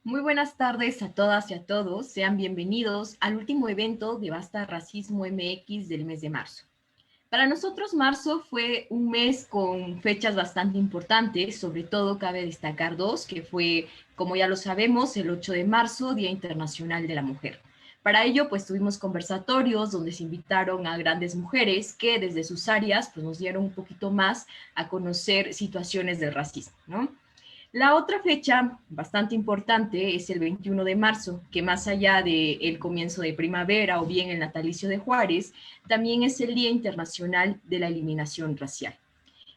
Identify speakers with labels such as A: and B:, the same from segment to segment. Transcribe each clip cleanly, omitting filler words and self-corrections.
A: Muy buenas tardes a todas y a todos. Sean bienvenidos al último evento de Basta Racismo MX del mes de marzo. Para nosotros marzo fue un mes con fechas bastante importantes, sobre todo cabe destacar dos, que fue, como ya lo sabemos, el 8 de marzo, Día Internacional de la Mujer. Para ello, pues tuvimos conversatorios donde se invitaron a grandes mujeres que desde sus áreas pues, nos dieron un poquito más a conocer situaciones del racismo, ¿no? La otra fecha bastante importante es el 21 de marzo, que más allá del comienzo de primavera o bien el natalicio de Juárez, también es el Día Internacional de la Eliminación Racial.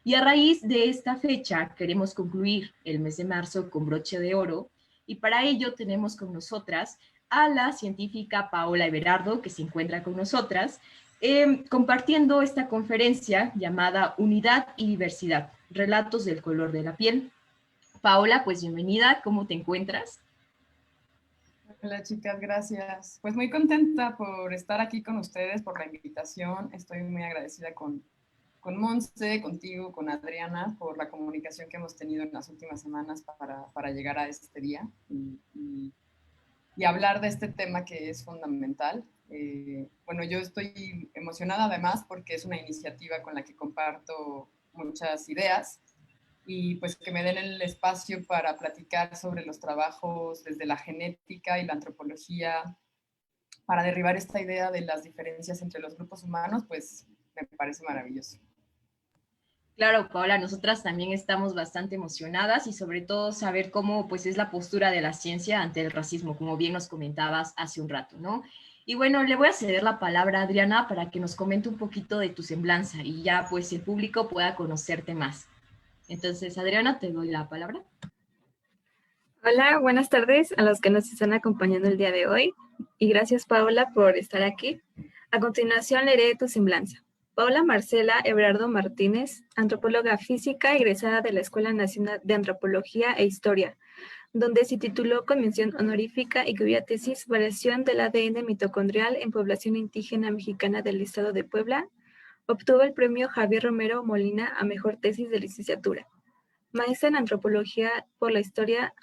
A: Y a raíz de esta fecha queremos concluir el mes de marzo con broche de oro y para ello tenemos con nosotras a la científica Paola Everardo, que se encuentra con nosotras, compartiendo esta conferencia llamada Unidad y Diversidad, Relatos del Color de la Piel. Paola, pues bienvenida, ¿cómo te encuentras?
B: Hola chicas, gracias. Pues muy contenta por estar aquí con ustedes, por la invitación. Estoy muy agradecida con Monse, contigo, con Adriana, por la comunicación que hemos tenido en las últimas semanas para llegar a este día y hablar de este tema que es fundamental. Bueno, yo estoy emocionada además porque es una iniciativa con la que comparto muchas ideas y pues que me den el espacio para platicar sobre los trabajos desde la genética y la antropología para derribar esta idea de las diferencias entre los grupos humanos, pues me parece maravilloso.
A: Claro, Paola, nosotras también estamos bastante emocionadas y sobre todo saber cómo pues es la postura de la ciencia ante el racismo, como bien nos comentabas hace un rato, ¿no? Y bueno, le voy a ceder la palabra a Adriana para que nos comente un poquito de tu semblanza y ya pues el público pueda conocerte más. Entonces, Adriana, te doy la palabra.
C: Hola, buenas tardes a los que nos están acompañando el día de hoy y gracias Paola por estar aquí. A continuación leeré tu semblanza. Paola Marcela Everardo Martínez, antropóloga física egresada de la Escuela Nacional de Antropología e Historia, donde se tituló con mención honorífica y cuya tesis Variación del ADN mitocondrial en población indígena mexicana del estado de Puebla, obtuvo el premio Javier Romero Molina a mejor tesis de licenciatura. Maestra en Antropología por la Historia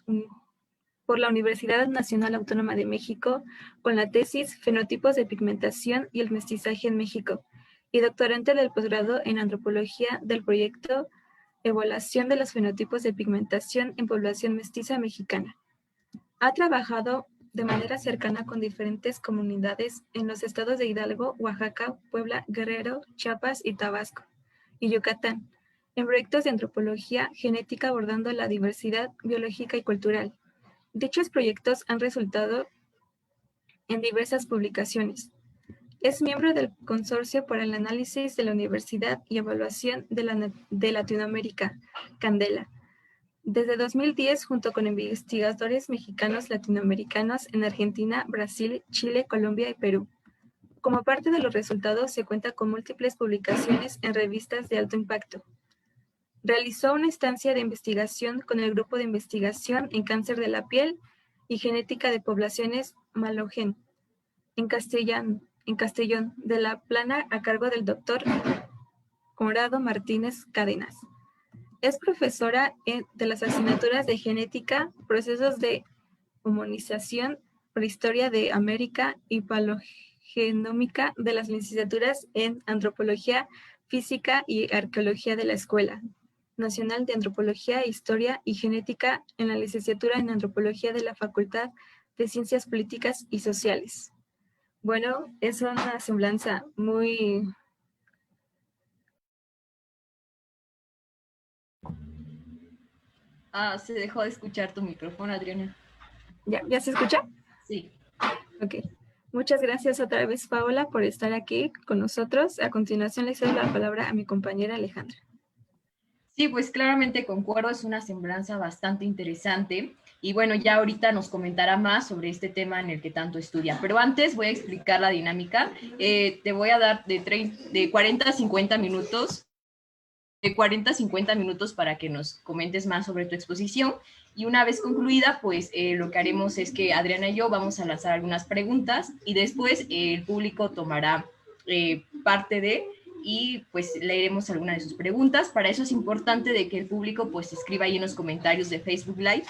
C: por la Universidad Nacional Autónoma de México con la tesis Fenotipos de pigmentación y el mestizaje en México y doctorante del posgrado en Antropología del proyecto Evaluación de los fenotipos de pigmentación en población mestiza mexicana. Ha trabajado de manera cercana con diferentes comunidades en los estados de Hidalgo, Oaxaca, Puebla, Guerrero, Chiapas y Tabasco, y Yucatán, en proyectos de antropología genética abordando la diversidad biológica y cultural. Dichos proyectos han resultado en diversas publicaciones. Es miembro del Consorcio para el Análisis de la Universidad y Evaluación de Latinoamérica, Candela, desde 2010 junto con investigadores mexicanos latinoamericanos en Argentina, Brasil, Chile, Colombia y Perú. Como parte de los resultados se cuenta con múltiples publicaciones en revistas de alto impacto. Realizó una estancia de investigación con el Grupo de Investigación en Cáncer de la Piel y Genética de Poblaciones Malogen, en Castellón, de la Plana a cargo del Dr. Conrado Martínez Cadenas. Es profesora de las asignaturas de Genética, Procesos de Humanización, Prehistoria de América y Paleogenómica de las licenciaturas en Antropología, Física y Arqueología de la Escuela Nacional de Antropología, Historia y Genética en la licenciatura en Antropología de la Facultad de Ciencias Políticas y Sociales. Bueno, es una semblanza muy...
A: Se dejó de escuchar tu micrófono, Adriana.
C: ¿Ya se escucha?
A: Sí.
C: Ok. Muchas gracias otra vez, Paola, por estar aquí con nosotros. A continuación, le cedo la palabra a mi compañera Alejandra.
A: Sí, pues claramente concuerdo, es una semblanza bastante interesante y bueno, ya ahorita nos comentará más sobre este tema en el que tanto estudia, pero antes voy a explicar la dinámica. Te voy a dar de 40 a 50 minutos, de 40 a 50 minutos para que nos comentes más sobre tu exposición y una vez concluida, pues lo que haremos es que Adriana y yo vamos a lanzar algunas preguntas y después el público tomará parte de y pues leeremos algunas de sus preguntas. Para eso es importante de que el público pues escriba ahí en los comentarios de Facebook Live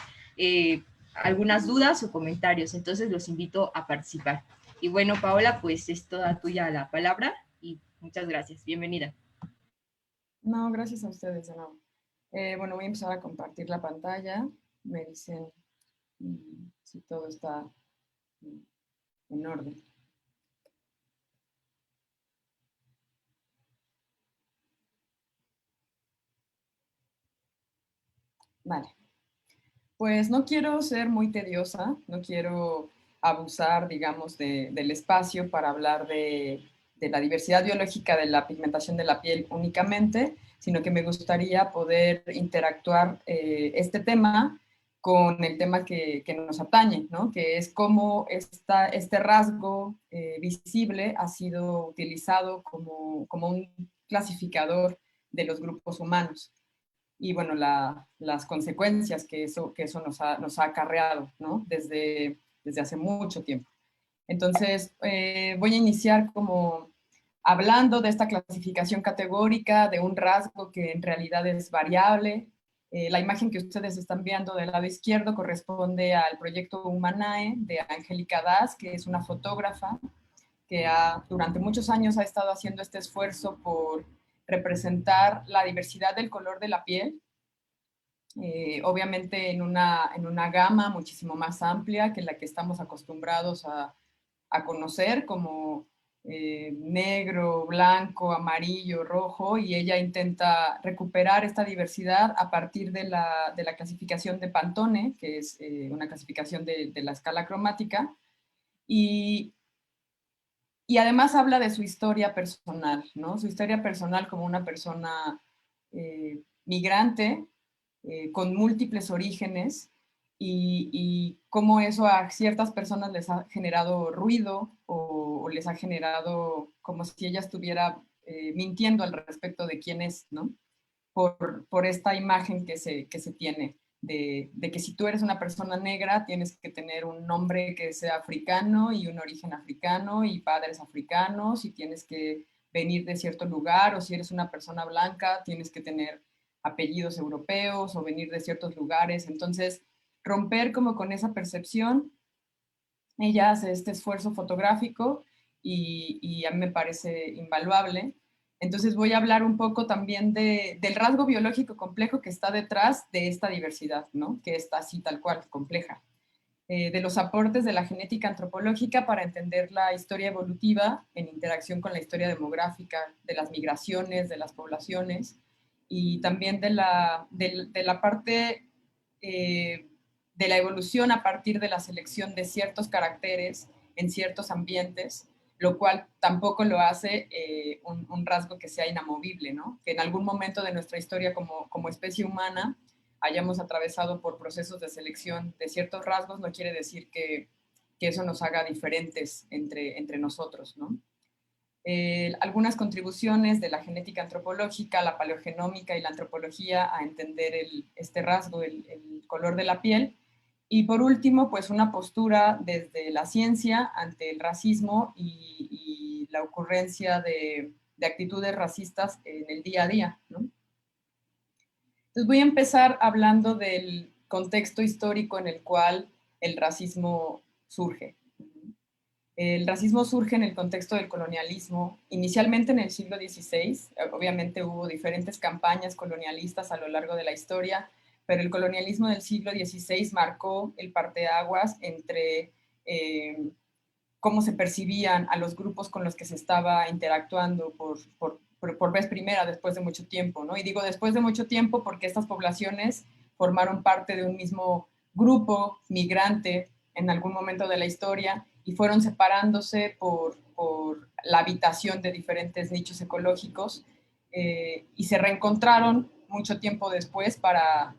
A: algunas dudas o comentarios, entonces los invito a participar. Y bueno, Paola, pues es toda tuya la palabra y muchas gracias. Bienvenida.
B: No, gracias a ustedes de nuevo. Bueno, voy a empezar a compartir la pantalla. Me dicen si todo está en orden. Vale. Pues no quiero ser muy tediosa, no quiero abusar, digamos, del espacio para hablar de la diversidad biológica de la pigmentación de la piel únicamente, sino que me gustaría poder interactuar este tema con el tema que nos atañe, ¿no? Que es cómo este rasgo visible ha sido utilizado como un clasificador de los grupos humanos y bueno, las consecuencias que eso nos ha acarreado, ¿no? Desde hace mucho tiempo. Entonces, voy a iniciar como hablando de esta clasificación categórica, de un rasgo que en realidad es variable. La imagen que ustedes están viendo del lado izquierdo corresponde al proyecto Humanae de Angélica Das, que es una fotógrafa que durante muchos años ha estado haciendo este esfuerzo por representar la diversidad del color de la piel, obviamente en una gama muchísimo más amplia que la que estamos acostumbrados a conocer, como negro, blanco, amarillo, rojo, y ella intenta recuperar esta diversidad a partir de la clasificación de Pantone, que es una clasificación de la escala cromática, y, y además habla de su historia personal, ¿no? Su historia personal como una persona migrante, con múltiples orígenes, y cómo eso a ciertas personas les ha generado ruido o les ha generado como si ella estuviera mintiendo al respecto de quién es, ¿no? Por esta imagen que se tiene de que si tú eres una persona negra tienes que tener un nombre que sea africano y un origen africano y padres africanos y tienes que venir de cierto lugar, o si eres una persona blanca tienes que tener apellidos europeos o venir de ciertos lugares. Entonces, romper como con esa percepción, ella hace este esfuerzo fotográfico y a mí me parece invaluable. Entonces voy a hablar un poco también del rasgo biológico complejo que está detrás de esta diversidad, ¿no? Que está así tal cual, compleja. De los aportes de la genética antropológica para entender la historia evolutiva en interacción con la historia demográfica, de las migraciones, de las poblaciones, y también de la parte de la evolución a partir de la selección de ciertos caracteres en ciertos ambientes, lo cual tampoco lo hace un rasgo que sea inamovible, ¿no? Que en algún momento de nuestra historia como especie humana hayamos atravesado por procesos de selección de ciertos rasgos, no quiere decir que eso nos haga diferentes entre nosotros, ¿no? Algunas contribuciones de la genética antropológica, la paleogenómica y la antropología a entender este rasgo, el color de la piel. Y por último, pues una postura desde la ciencia ante el racismo y la ocurrencia de actitudes racistas en el día a día, ¿no? Entonces voy a empezar hablando del contexto histórico en el cual el racismo surge. El racismo surge en el contexto del colonialismo, inicialmente en el siglo XVI. Obviamente hubo diferentes campañas colonialistas a lo largo de la historia, pero el colonialismo del siglo XVI marcó el parteaguas entre cómo se percibían a los grupos con los que se estaba interactuando por vez primera después de mucho tiempo, ¿no? Y digo después de mucho tiempo porque estas poblaciones formaron parte de un mismo grupo migrante en algún momento de la historia y fueron separándose por la habitación de diferentes nichos ecológicos y se reencontraron mucho tiempo después para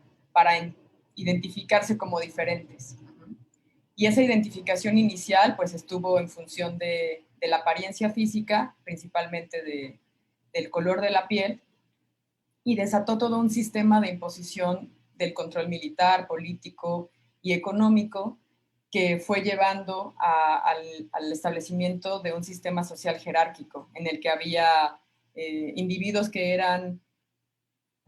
B: identificarse como diferentes. Y esa identificación inicial pues estuvo en función de la apariencia física, principalmente del color de la piel, y desató todo un sistema de imposición del control militar, político y económico que fue llevando al establecimiento de un sistema social jerárquico en el que había individuos que eran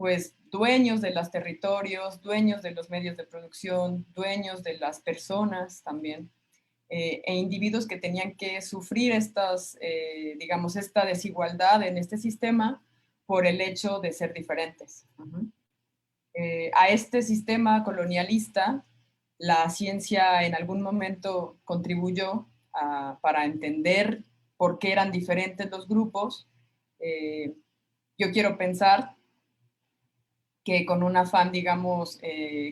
B: pues dueños de los territorios, dueños de los medios de producción, dueños de las personas también, e individuos que tenían que sufrir digamos, esta desigualdad en este sistema por el hecho de ser diferentes. A este sistema colonialista, la ciencia en algún momento contribuyó para entender por qué eran diferentes los grupos. Yo quiero pensar que con un afán, digamos,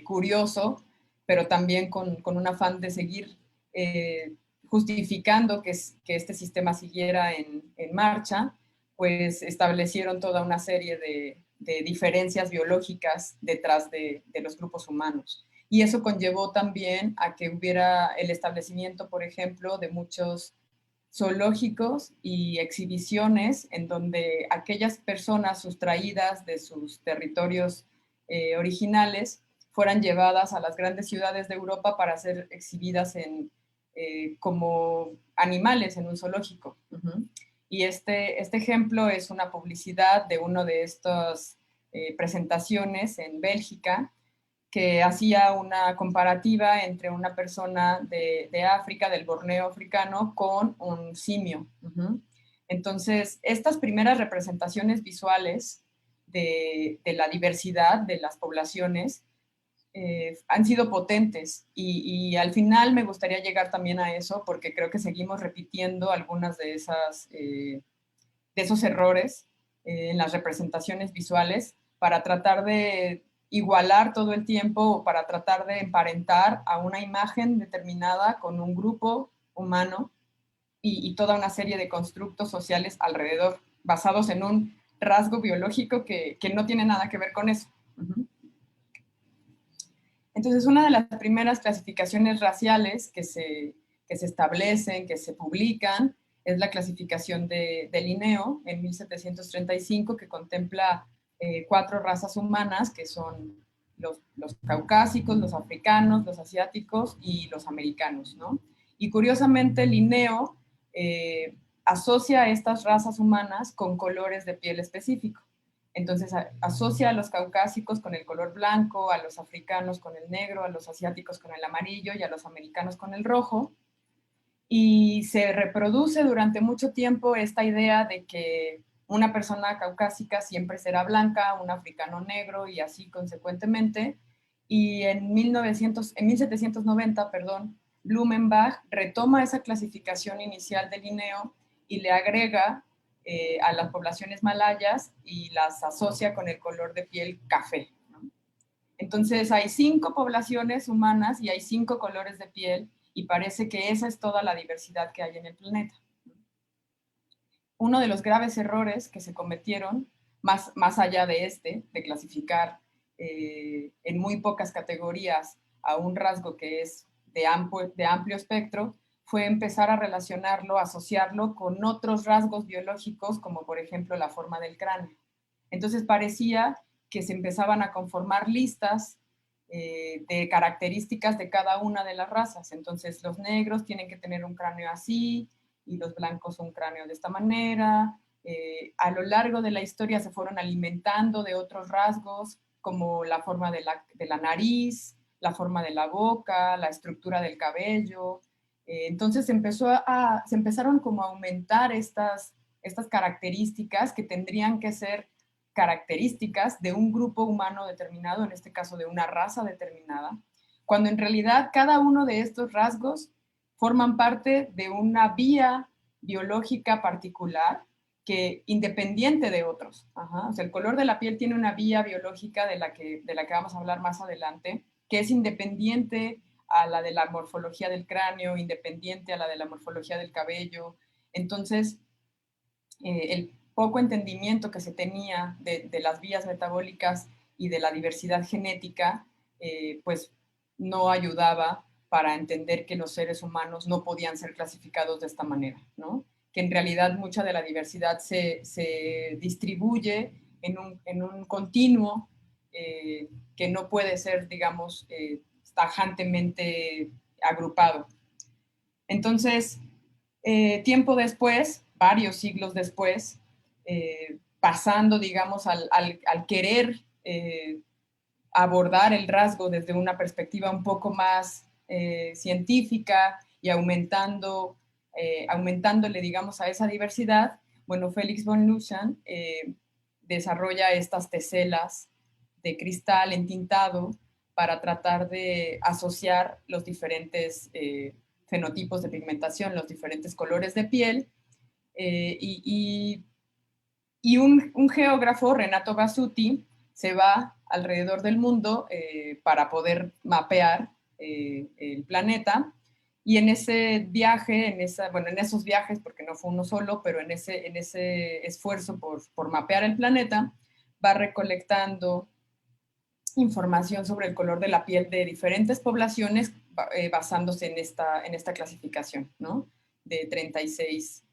B: curioso, pero también con un afán de seguir justificando que este sistema siguiera en marcha, pues establecieron toda una serie de diferencias biológicas detrás de los grupos humanos. Y eso conllevó también a que hubiera el establecimiento, por ejemplo, de muchos zoológicos y exhibiciones en donde aquellas personas sustraídas de sus territorios originales fueran llevadas a las grandes ciudades de Europa para ser exhibidas como animales en un zoológico. Y este ejemplo es una publicidad de una de estas presentaciones en Bélgica, que hacía una comparativa entre una persona de África, del Borneo africano, con un simio. Entonces, estas primeras representaciones visuales de la diversidad de las poblaciones han sido potentes y al final me gustaría llegar también a eso porque creo que seguimos repitiendo algunas de esos errores en las representaciones visuales para tratar de igualar todo el tiempo, para tratar de emparentar a una imagen determinada con un grupo humano y toda una serie de constructos sociales alrededor, basados en un rasgo biológico que no tiene nada que ver con eso. Entonces, una de las primeras clasificaciones raciales que se establecen, que se publican, es la clasificación de Linneo en 1735, que contempla 4 razas humanas, que son los caucásicos, los africanos, los asiáticos y los americanos, ¿no? Y curiosamente, Linneo asocia a estas razas humanas con colores de piel específicos. Entonces asocia a los caucásicos con el color blanco, a los africanos con el negro, a los asiáticos con el amarillo y a los americanos con el rojo. Y se reproduce durante mucho tiempo esta idea de que una persona caucásica siempre será blanca, un africano negro y así consecuentemente. Y en 1790, Blumenbach retoma esa clasificación inicial de Linneo y le agrega a las poblaciones malayas y las asocia con el color de piel café, ¿no? Entonces hay 5 poblaciones humanas y hay 5 colores de piel y parece que esa es toda la diversidad que hay en el planeta. Uno de los graves errores que se cometieron, más allá de clasificar en muy pocas categorías a un rasgo que es de amplio espectro, fue empezar a relacionarlo, asociarlo con otros rasgos biológicos, como por ejemplo la forma del cráneo. Entonces parecía que se empezaban a conformar listas de características de cada una de las razas. Entonces los negros tienen que tener un cráneo así, y los blancos un cráneo de esta manera. A lo largo de la historia se fueron alimentando de otros rasgos, como la forma de la nariz, la forma de la boca, la estructura del cabello. Entonces se empezaron como a aumentar estas características que tendrían que ser características de un grupo humano determinado, en este caso de una raza determinada, cuando en realidad cada uno de estos rasgos forman parte de una vía biológica particular que independiente de otros. O sea, el color de la piel tiene una vía biológica de la que vamos a hablar más adelante, que es independiente a la de la morfología del cráneo, independiente a la de la morfología del cabello. Entonces, el poco entendimiento que se tenía de las vías metabólicas y de la diversidad genética, pues no ayudaba para entender que los seres humanos no podían ser clasificados de esta manera, ¿no? Que en realidad mucha de la diversidad se distribuye en un continuo que no puede ser, digamos, tajantemente agrupado. Entonces, tiempo después, varios siglos después, pasando, digamos, al querer abordar el rasgo desde una perspectiva un poco más científica y aumentándole, digamos, a esa diversidad, bueno, Felix von Luschan desarrolla estas teselas de cristal entintado para tratar de asociar los diferentes fenotipos de pigmentación, los diferentes colores de piel, y un geógrafo, Renato Gasuti, se va alrededor del mundo para poder mapear el planeta, y en ese viaje, en esos viajes, porque no fue uno solo, pero en ese esfuerzo por mapear el planeta, va recolectando información sobre el color de la piel de diferentes poblaciones basándose en esta clasificación, ¿no? De 36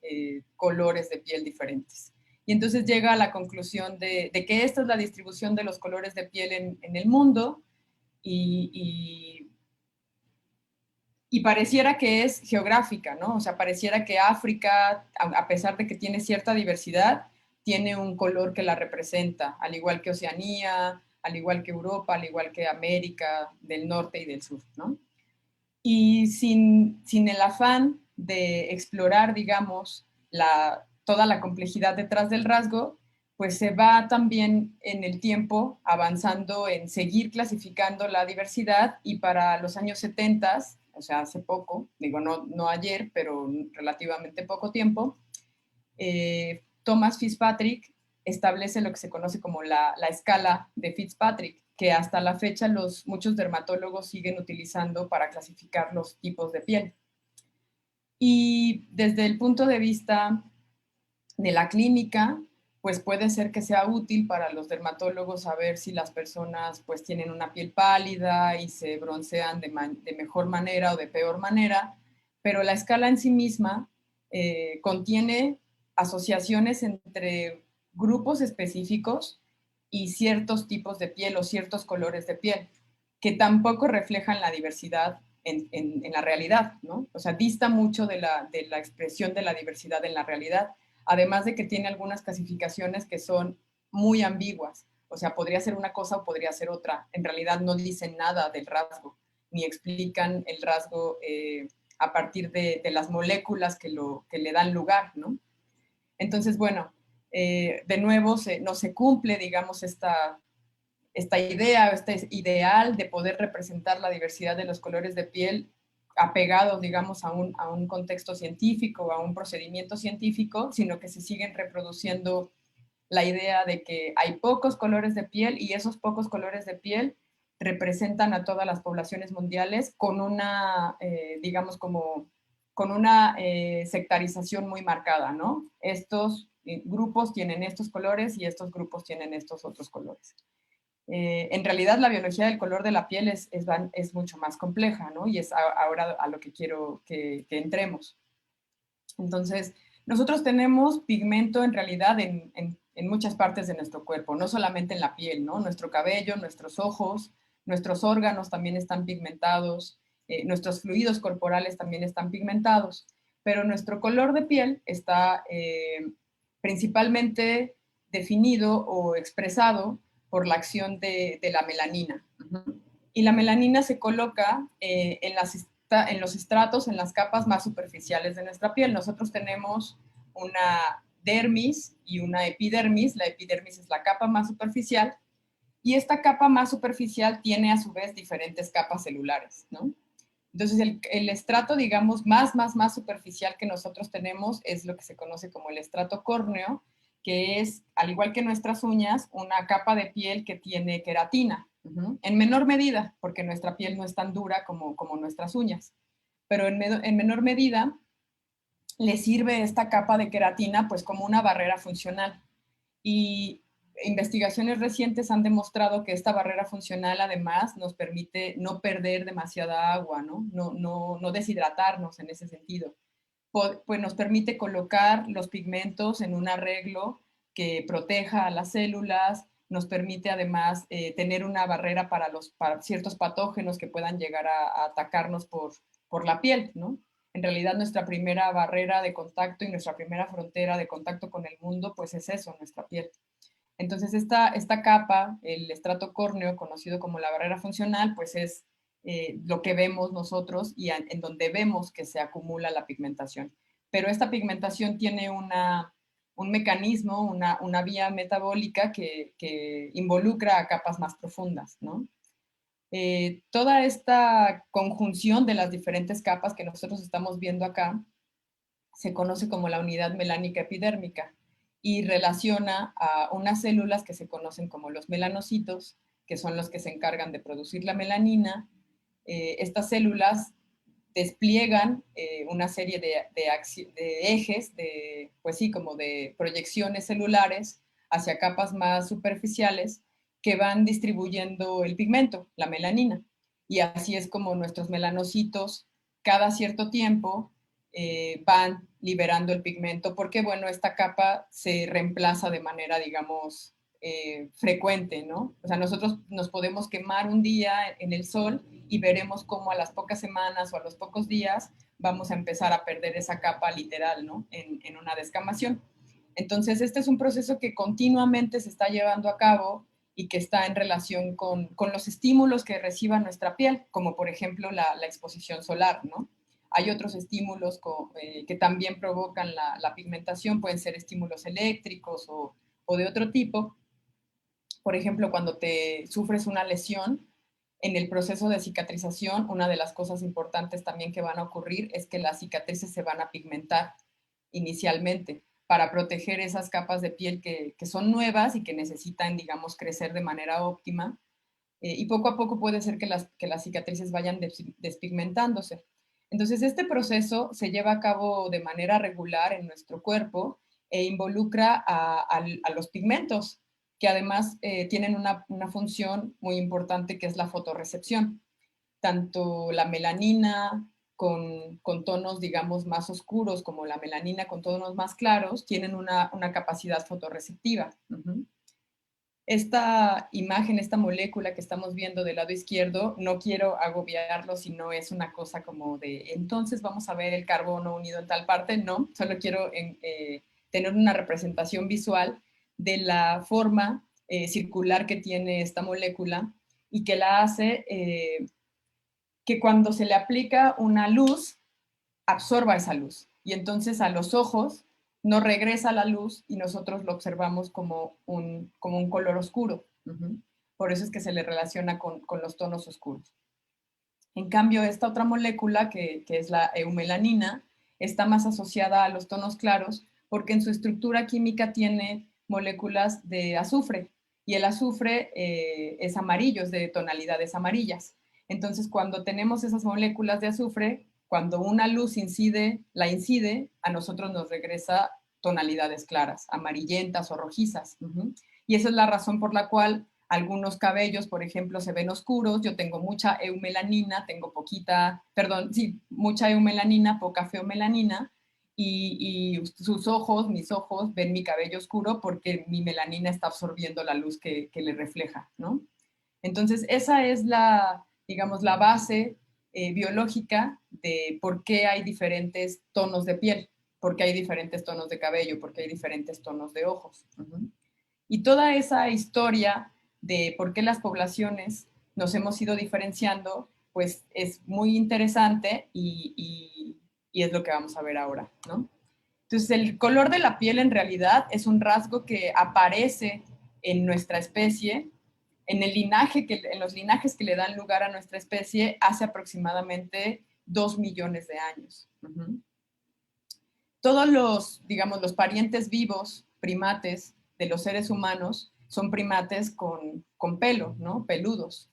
B: colores de piel diferentes. Y entonces llega a la conclusión de que esta es la distribución de los colores de piel en el mundo, y pareciera que es geográfica, ¿no? O sea, pareciera que África, a pesar de que tiene cierta diversidad, tiene un color que la representa, al igual que Oceanía, al igual que Europa, al igual que América del Norte y del Sur, ¿no? Y sin el afán de explorar, digamos, toda la complejidad detrás del rasgo, pues se va también en el tiempo avanzando en seguir clasificando la diversidad, y para los años 70, o sea, hace poco, digo, no ayer, pero relativamente poco tiempo, Thomas Fitzpatrick establece lo que se conoce como la escala de Fitzpatrick, que hasta la fecha muchos dermatólogos siguen utilizando para clasificar los tipos de piel. Y desde el punto de vista de la clínica, pues puede ser que sea útil para los dermatólogos saber si las personas pues tienen una piel pálida y se broncean de mejor manera o de peor manera, pero la escala en sí misma contiene asociaciones entre grupos específicos y ciertos tipos de piel o ciertos colores de piel, que tampoco reflejan la diversidad en la realidad, ¿no? O sea, dista mucho de la expresión de la diversidad en la realidad, además de que tiene algunas clasificaciones que son muy ambiguas. O sea, podría ser una cosa o podría ser otra. En realidad no dicen nada del rasgo, ni explican el rasgo a partir de las moléculas que le dan lugar, ¿no? Entonces, bueno, de nuevo no se cumple, digamos, esta idea, este ideal de poder representar la diversidad de los colores de piel apegados, digamos, a un contexto científico, a un procedimiento científico, sino que se siguen reproduciendo la idea de que hay pocos colores de piel, y esos pocos colores de piel representan a todas las poblaciones mundiales con una, digamos, con una sectarización muy marcada, ¿no? Estos grupos tienen estos colores y estos grupos tienen estos otros colores. En realidad la biología del color de la piel es mucho más compleja, ¿no? Y es ahora a lo que quiero que entremos. Entonces, nosotros tenemos pigmento en realidad en muchas partes de nuestro cuerpo, no solamente en la piel, ¿no? Nuestro cabello, nuestros ojos, nuestros órganos también están pigmentados, nuestros fluidos corporales también están pigmentados, pero nuestro color de piel está principalmente definido o expresado por la acción de la melanina. Y la melanina se coloca en los estratos, en las capas más superficiales de nuestra piel. Nosotros tenemos una dermis y una epidermis. La epidermis es la capa más superficial, y esta capa más superficial tiene a su vez diferentes capas celulares, ¿no? Entonces el estrato, digamos, más superficial que nosotros tenemos es lo que se conoce como el estrato córneo, que es, al igual que nuestras uñas, una capa de piel que tiene queratina, en menor medida, porque nuestra piel no es tan dura como nuestras uñas, pero en menor medida le sirve esta capa de queratina pues como una barrera funcional. Y investigaciones recientes han demostrado que esta barrera funcional además nos permite no perder demasiada agua, no deshidratarnos en ese sentido. Pues nos permite colocar los pigmentos en un arreglo que proteja a las células, nos permite además tener una barrera para ciertos patógenos que puedan llegar a atacarnos por la piel, ¿no? En realidad nuestra primera barrera de contacto y nuestra primera frontera de contacto con el mundo, pues es eso, nuestra piel. Entonces esta capa, el estrato córneo, conocido como la barrera funcional, pues es lo que vemos nosotros y en donde vemos que se acumula la pigmentación. Pero esta pigmentación tiene un mecanismo, una vía metabólica que involucra a capas más profundas, ¿no? Toda esta conjunción de las diferentes capas que nosotros estamos viendo acá se conoce como la unidad melánica epidérmica y relaciona a unas células que se conocen como los melanocitos, que son los que se encargan de producir la melanina. Estas células despliegan una serie de ejes, pues sí, como de proyecciones celulares hacia capas más superficiales que van distribuyendo el pigmento, la melanina. Y así es como nuestros melanocitos cada cierto tiempo van liberando el pigmento porque, bueno, esta capa se reemplaza de manera, digamos, frecuente, ¿no? O sea, nosotros nos podemos quemar un día en el sol y veremos cómo a las pocas semanas o a los pocos días vamos a empezar a perder esa capa literal, ¿no? En una descamación. Entonces, este es un proceso que continuamente se está llevando a cabo y que está en relación con los estímulos que reciba nuestra piel, como por ejemplo la exposición solar, ¿no? Hay otros estímulos que también provocan la pigmentación, pueden ser estímulos eléctricos o de otro tipo. Por ejemplo, cuando te sufres una lesión, en el proceso de cicatrización, una de las cosas importantes también que van a ocurrir es que las cicatrices se van a pigmentar inicialmente para proteger esas capas de piel que son nuevas y que necesitan, digamos, crecer de manera óptima. Y poco a poco puede ser que las cicatrices vayan despigmentándose. Entonces, este proceso se lleva a cabo de manera regular en nuestro cuerpo e involucra a los pigmentos, que además tienen una función muy importante que es la fotorrecepción. Tanto la melanina con tonos, digamos, más oscuros como la melanina con tonos más claros tienen una capacidad fotorreceptiva. Esta imagen, esta molécula que estamos viendo del lado izquierdo, no quiero agobiarlo, sino es una cosa como de, entonces vamos a ver el carbono unido en tal parte, no, solo quiero tener una representación visual de la forma circular que tiene esta molécula y que la hace que cuando se le aplica una luz, absorba esa luz. Y entonces a los ojos no regresa la luz y nosotros lo observamos como un color oscuro. Por eso es que se le relaciona con los tonos oscuros. En cambio, esta otra molécula, que es la eumelanina, está más asociada a los tonos claros porque en su estructura química tiene moléculas de azufre y el azufre es amarillo, es de tonalidades amarillas. Entonces, cuando tenemos esas moléculas de azufre, cuando una luz la incide, a nosotros nos regresa tonalidades claras, amarillentas o rojizas. Y esa es la razón por la cual algunos cabellos, por ejemplo, se ven oscuros. Yo tengo mucha eumelanina, mucha eumelanina, poca feomelanina, y sus ojos, mis ojos, ven mi cabello oscuro porque mi melanina está absorbiendo la luz que le refleja, ¿no? Entonces, esa es digamos, la base biológica de por qué hay diferentes tonos de piel, por qué hay diferentes tonos de cabello, por qué hay diferentes tonos de ojos. Y toda esa historia de por qué las poblaciones nos hemos ido diferenciando, pues es muy interesante y es lo que vamos a ver ahora, ¿no? Entonces, el color de la piel en realidad es un rasgo que aparece en nuestra especie, en los linajes que le dan lugar a nuestra especie hace aproximadamente 2 millones de años. Todos digamos, los parientes vivos, primates de los seres humanos, son primates con pelo, ¿no? Peludos.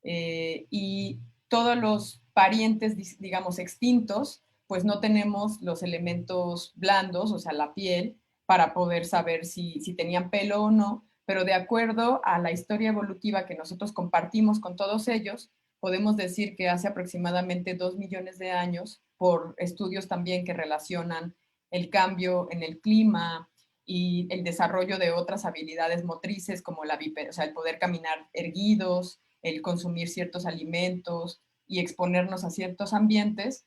B: Y todos los parientes, digamos, extintos, pues no tenemos los elementos blandos, o sea, la piel, para poder saber si tenían pelo o no, pero de acuerdo a la historia evolutiva que nosotros compartimos con todos ellos, podemos decir que hace aproximadamente 2 millones de años, por estudios también que relacionan el cambio en el clima y el desarrollo de otras habilidades motrices como o sea, el poder caminar erguidos, el consumir ciertos alimentos y exponernos a ciertos ambientes,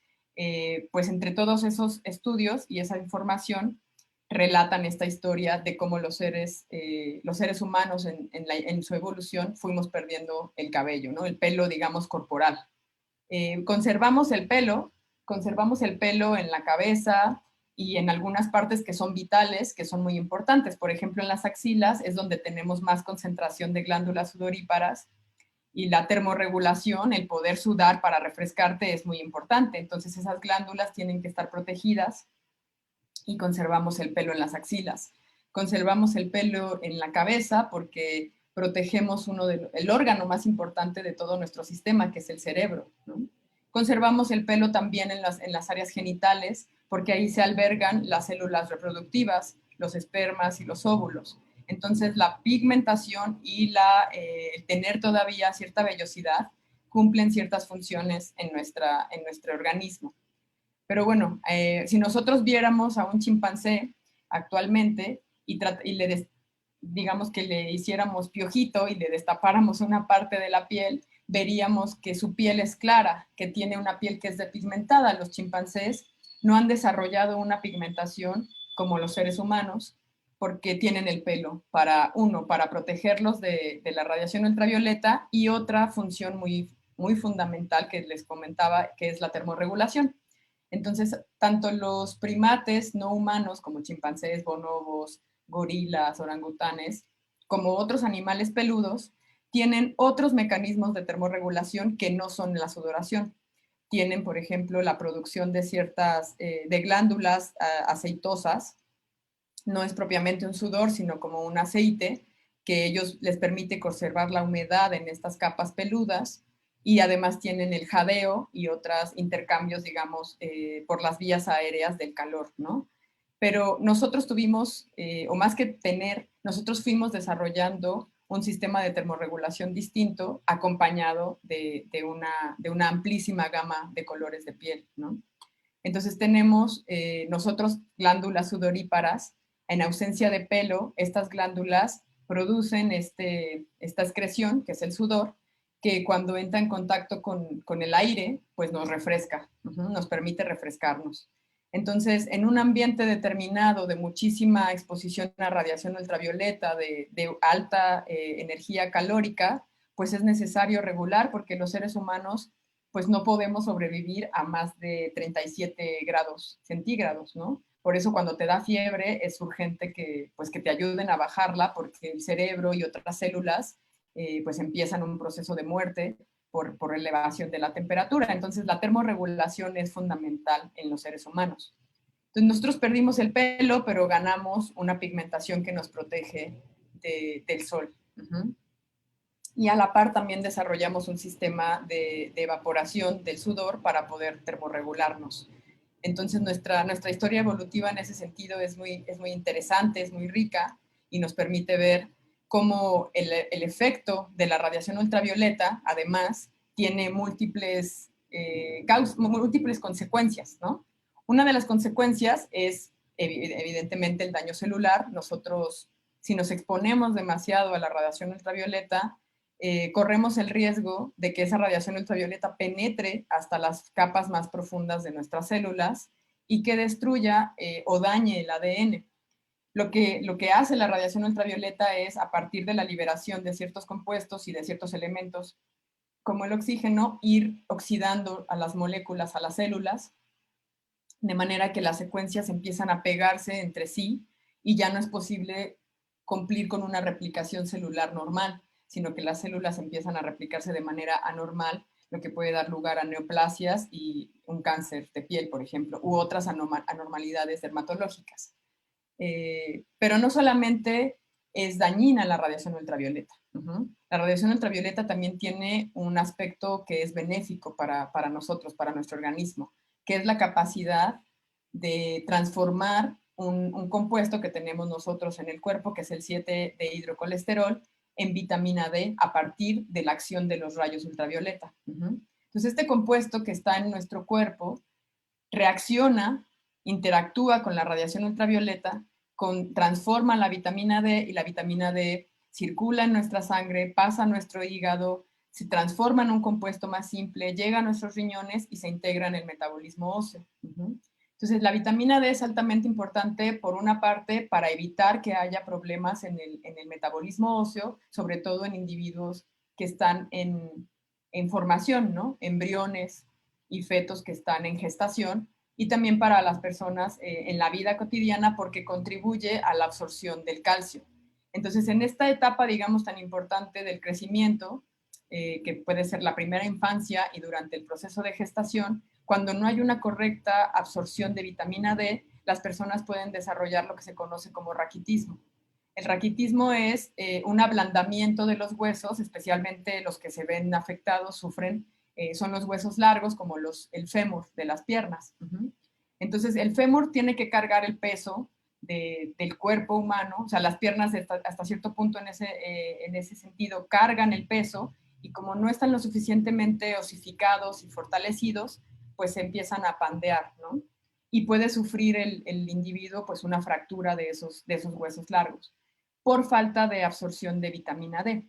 B: pues entre todos esos estudios y esa información relatan esta historia de cómo los seres humanos en su evolución fuimos perdiendo el cabello, ¿no? El pelo, digamos, corporal. Conservamos el pelo en la cabeza y en algunas partes que son vitales, que son muy importantes. Por ejemplo, en las axilas es donde tenemos más concentración de glándulas sudoríparas, y la termorregulación, el poder sudar para refrescarte, es muy importante. Entonces esas glándulas tienen que estar protegidas y conservamos el pelo en las axilas. Conservamos el pelo en la cabeza porque protegemos el órgano más importante de todo nuestro sistema, que es el cerebro, ¿no? Conservamos el pelo también en las áreas genitales porque ahí se albergan las células reproductivas, los espermas y los óvulos. Entonces la pigmentación y el tener todavía cierta vellosidad cumplen ciertas funciones en nuestro organismo. Pero bueno, si nosotros viéramos a un chimpancé actualmente y digamos que le hiciéramos piojito y le destapáramos una parte de la piel, veríamos que su piel es clara, que tiene una piel que es despigmentada. Los chimpancés no han desarrollado una pigmentación como los seres humanos, porque tienen el pelo para protegerlos de la radiación ultravioleta, y otra función muy, muy fundamental que les comentaba, que es la termorregulación. Entonces, tanto los primates no humanos como chimpancés, bonobos, gorilas, orangutanes, como otros animales peludos, tienen otros mecanismos de termorregulación que no son la sudoración. Tienen, por ejemplo, la producción de de glándulas aceitosas. No es propiamente un sudor, sino como un aceite que ellos les permite conservar la humedad en estas capas peludas, y además tienen el jadeo y otros intercambios, digamos, por las vías aéreas del calor, ¿no? Pero nosotros tuvimos, o más que nosotros fuimos desarrollando un sistema de termorregulación distinto, acompañado de una amplísima gama de colores de piel, ¿no? Entonces tenemos nosotros glándulas sudoríparas. En ausencia de pelo, estas glándulas producen esta excreción, que es el sudor, que cuando entra en contacto con el aire, pues nos refresca, nos permite refrescarnos. Entonces, en un ambiente determinado de muchísima exposición a radiación ultravioleta, de alta energía calórica, pues es necesario regular, porque los seres humanos pues no podemos sobrevivir a más de 37 grados centígrados, ¿no? Por eso cuando te da fiebre es urgente que te ayuden a bajarla, porque el cerebro y otras células pues empiezan un proceso de muerte por elevación de la temperatura. Entonces la termorregulación es fundamental en los seres humanos. Entonces nosotros perdimos el pelo, pero ganamos una pigmentación que nos protege del sol. Y a la par también desarrollamos un sistema de evaporación del sudor para poder termorregularnos. Entonces nuestra historia evolutiva en ese sentido es muy interesante, es muy rica, y nos permite ver cómo el efecto de la radiación ultravioleta, además, tiene múltiples consecuencias, ¿no? Una de las consecuencias es, evidentemente, el daño celular. Nosotros, si nos exponemos demasiado a la radiación ultravioleta, corremos el riesgo de que esa radiación ultravioleta penetre hasta las capas más profundas de nuestras células y que destruya o dañe el ADN. Lo que hace la radiación ultravioleta es, a partir de la liberación de ciertos compuestos y de ciertos elementos, como el oxígeno, ir oxidando a las moléculas, a las células, de manera que las secuencias empiezan a pegarse entre sí y ya no es posible cumplir con una replicación celular normal, sino que las células empiezan a replicarse de manera anormal, lo que puede dar lugar a neoplasias y un cáncer de piel, por ejemplo, u otras anormalidades dermatológicas. Pero no solamente es dañina la radiación ultravioleta. La radiación ultravioleta también tiene un aspecto que es benéfico para nosotros, para nuestro organismo, que es la capacidad de transformar un compuesto que tenemos nosotros en el cuerpo, que es el 7-dehidrocolesterol, en vitamina D a partir de la acción de los rayos ultravioleta. Entonces, este compuesto que está en nuestro cuerpo reacciona, interactúa con la radiación ultravioleta, transforma la vitamina D, y la vitamina D circula en nuestra sangre, pasa a nuestro hígado, se transforma en un compuesto más simple, llega a nuestros riñones y se integra en el metabolismo óseo. Entonces, la vitamina D es altamente importante, por una parte, para evitar que haya problemas en el metabolismo óseo, sobre todo en individuos que están en formación, ¿no? Embriones y fetos que están en gestación, y también para las personas en la vida cotidiana, porque contribuye a la absorción del calcio. Entonces, en esta etapa, digamos, tan importante del crecimiento, que puede ser la primera infancia y durante el proceso de gestación, cuando no hay una correcta absorción de vitamina D, las personas pueden desarrollar lo que se conoce como raquitismo. El raquitismo es un ablandamiento de los huesos, especialmente los que se ven afectados, sufren, son los huesos largos, como el fémur de las piernas. Entonces, el fémur tiene que cargar el peso del cuerpo humano, o sea, las piernas hasta cierto punto en ese sentido cargan el peso, y como no están lo suficientemente osificados y fortalecidos, pues se empiezan a pandear, ¿no? Y puede sufrir el individuo pues una fractura de esos huesos largos por falta de absorción de vitamina D.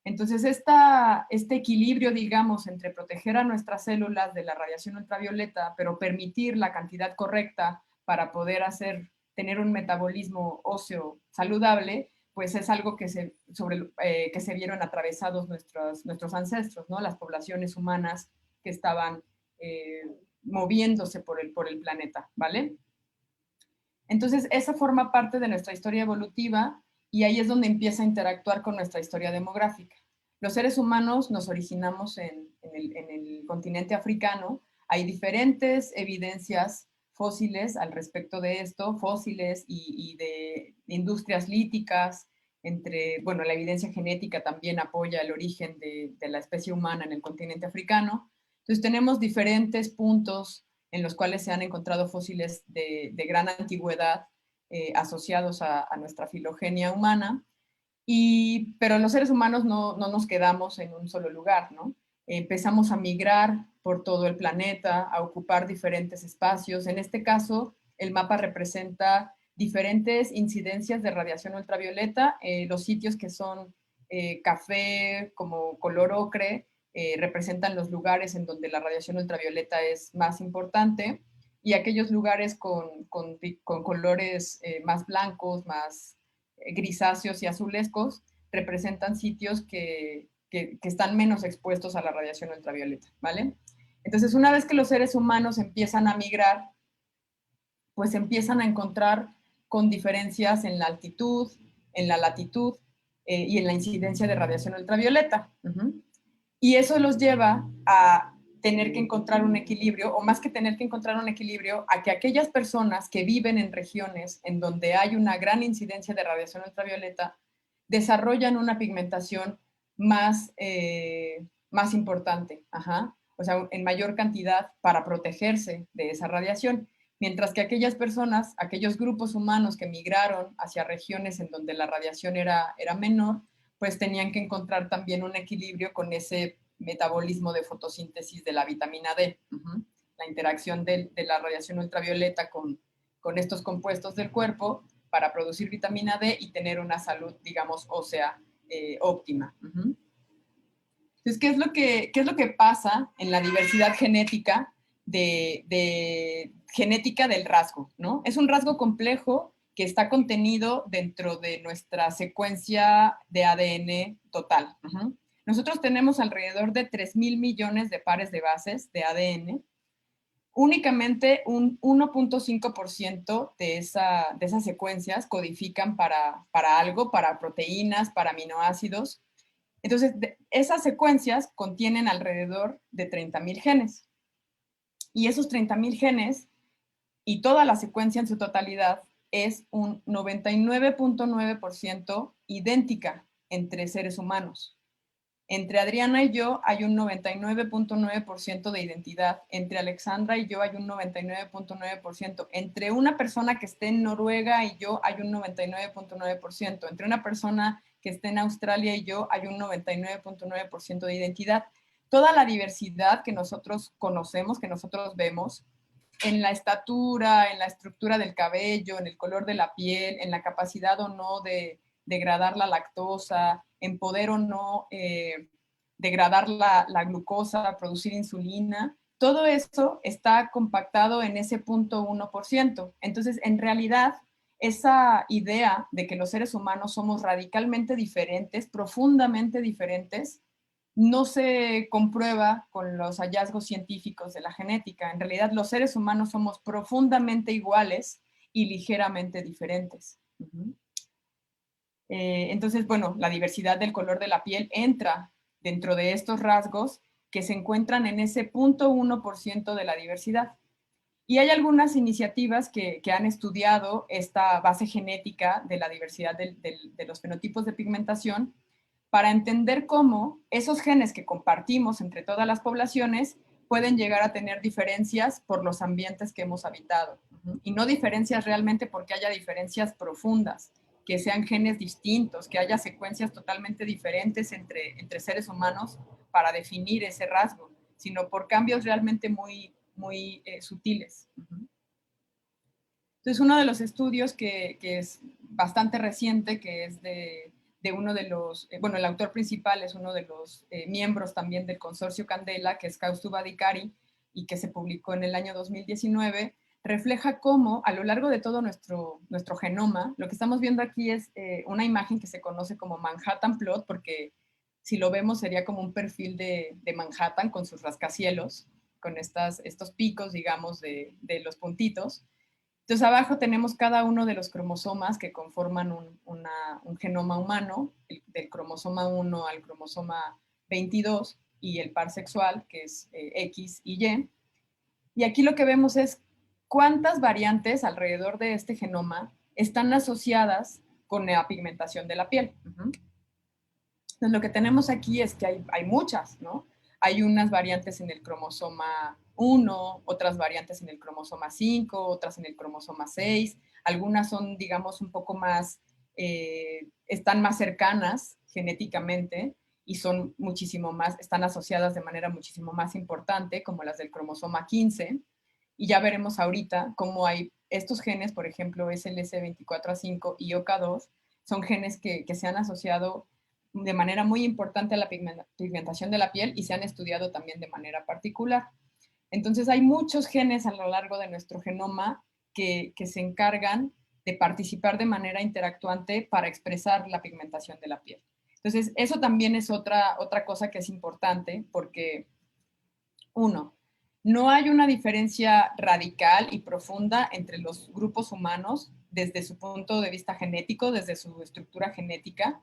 B: Entonces, este equilibrio, digamos, entre proteger a nuestras células de la radiación ultravioleta, pero permitir la cantidad correcta para poder tener un metabolismo óseo saludable, pues es algo que se vieron atravesados nuestros ancestros, ¿no? Las poblaciones humanas que estaban moviéndose por el planeta, ¿vale? Entonces, esa forma parte de nuestra historia evolutiva, y ahí es donde empieza a interactuar con nuestra historia demográfica. Los seres humanos nos originamos en el continente africano. Hay diferentes evidencias fósiles al respecto de esto, fósiles y de industrias líticas, bueno, la evidencia genética también apoya el origen de la especie humana en el continente africano. Entonces tenemos diferentes puntos en los cuales se han encontrado fósiles de gran antigüedad asociados a nuestra filogenia humana, pero los seres humanos no nos quedamos en un solo lugar, ¿no? Empezamos a migrar por todo el planeta, a ocupar diferentes espacios. En este caso, el mapa representa diferentes incidencias de radiación ultravioleta. Los sitios que son café, como color ocre, representan los lugares en donde la radiación ultravioleta es más importante, y aquellos lugares con colores más blancos, más grisáceos y azulescos, representan sitios que están menos expuestos a la radiación ultravioleta, ¿vale? Entonces, una vez que los seres humanos empiezan a migrar, pues empiezan a encontrar con diferencias en la altitud, en la latitud y en la incidencia de radiación ultravioleta. Y eso los lleva a tener que encontrar un equilibrio, o más que tener que encontrar un equilibrio, a que aquellas personas que viven en regiones en donde hay una gran incidencia de radiación ultravioleta desarrollan una pigmentación más importante, o sea, en mayor cantidad para protegerse de esa radiación, mientras que aquellas personas, aquellos grupos humanos que migraron hacia regiones en donde la radiación era menor, pues tenían que encontrar también un equilibrio con ese metabolismo de fotosíntesis de la vitamina D. La interacción de la radiación ultravioleta con estos compuestos del cuerpo para producir vitamina D y tener una salud, digamos, ósea óptima. Entonces, ¿qué es lo que pasa en la diversidad genética genética del rasgo, ¿no? Es un rasgo complejo que está contenido dentro de nuestra secuencia de ADN total. Nosotros tenemos alrededor de 3,000 millones de pares de bases de ADN. Únicamente un 1.5% de esas secuencias codifican para algo, para proteínas, para aminoácidos. Entonces, esas secuencias contienen alrededor de 30,000 genes. Y esos 30,000 genes y toda la secuencia en su totalidad es un 99.9% idéntica entre seres humanos. Entre Adriana y yo hay un 99.9% de identidad. Entre Alexandra y yo hay un 99.9%. Entre una persona que esté en Noruega y yo hay un 99.9%. Entre una persona que esté en Australia y yo hay un 99.9% de identidad. Toda la diversidad que nosotros conocemos, que nosotros vemos, en la estatura, en la estructura del cabello, en el color de la piel, en la capacidad o no de degradar la lactosa, en poder o no degradar la glucosa, producir insulina, todo eso está compactado en ese 0.1%. Entonces, en realidad, esa idea de que los seres humanos somos radicalmente diferentes, profundamente diferentes, no se comprueba con los hallazgos científicos de la genética. En realidad, los seres humanos somos profundamente iguales y ligeramente diferentes. Entonces, bueno, la diversidad del color de la piel entra dentro de estos rasgos que se encuentran en ese 0.1% de la diversidad. Y hay algunas iniciativas que han estudiado esta base genética de la diversidad de los fenotipos de pigmentación para entender cómo esos genes que compartimos entre todas las poblaciones pueden llegar a tener diferencias por los ambientes que hemos habitado. Y no diferencias realmente porque haya diferencias profundas, que sean genes distintos, que haya secuencias totalmente diferentes entre seres humanos para definir ese rasgo, sino por cambios realmente muy sutiles. Entonces, uno de los estudios que es bastante reciente, que es de uno de los, bueno, el autor principal es uno de los miembros también del consorcio Candela, que es Kaustuba Adhikari, y que se publicó en el año 2019, refleja cómo a lo largo de todo nuestro genoma, lo que estamos viendo aquí es una imagen que se conoce como Manhattan Plot, porque si lo vemos sería como un perfil de Manhattan con sus rascacielos, con estos picos, digamos, de los puntitos. Entonces, abajo tenemos cada uno de los cromosomas que conforman un genoma humano, del cromosoma 1 al cromosoma 22, y el par sexual, que es X y Y. Y aquí lo que vemos es cuántas variantes alrededor de este genoma están asociadas con la pigmentación de la piel. Entonces, lo que tenemos aquí es que hay muchas, ¿no? Hay unas variantes en el cromosoma 1, otras variantes en el cromosoma 5, otras en el cromosoma 6. Algunas son, digamos, un poco más, están más cercanas genéticamente y son muchísimo más, están asociadas de manera muchísimo más importante, como las del cromosoma 15. Y ya veremos ahorita cómo hay estos genes, por ejemplo, SLC24A5 y OK2, son genes que se han asociado de manera muy importante a la pigmentación de la piel y se han estudiado también de manera particular. Entonces hay muchos genes a lo largo de nuestro genoma que se encargan de participar de manera interactuante para expresar la pigmentación de la piel. Entonces eso también es otra cosa que es importante porque, uno, no hay una diferencia radical y profunda entre los grupos humanos desde su punto de vista genético, desde su estructura genética,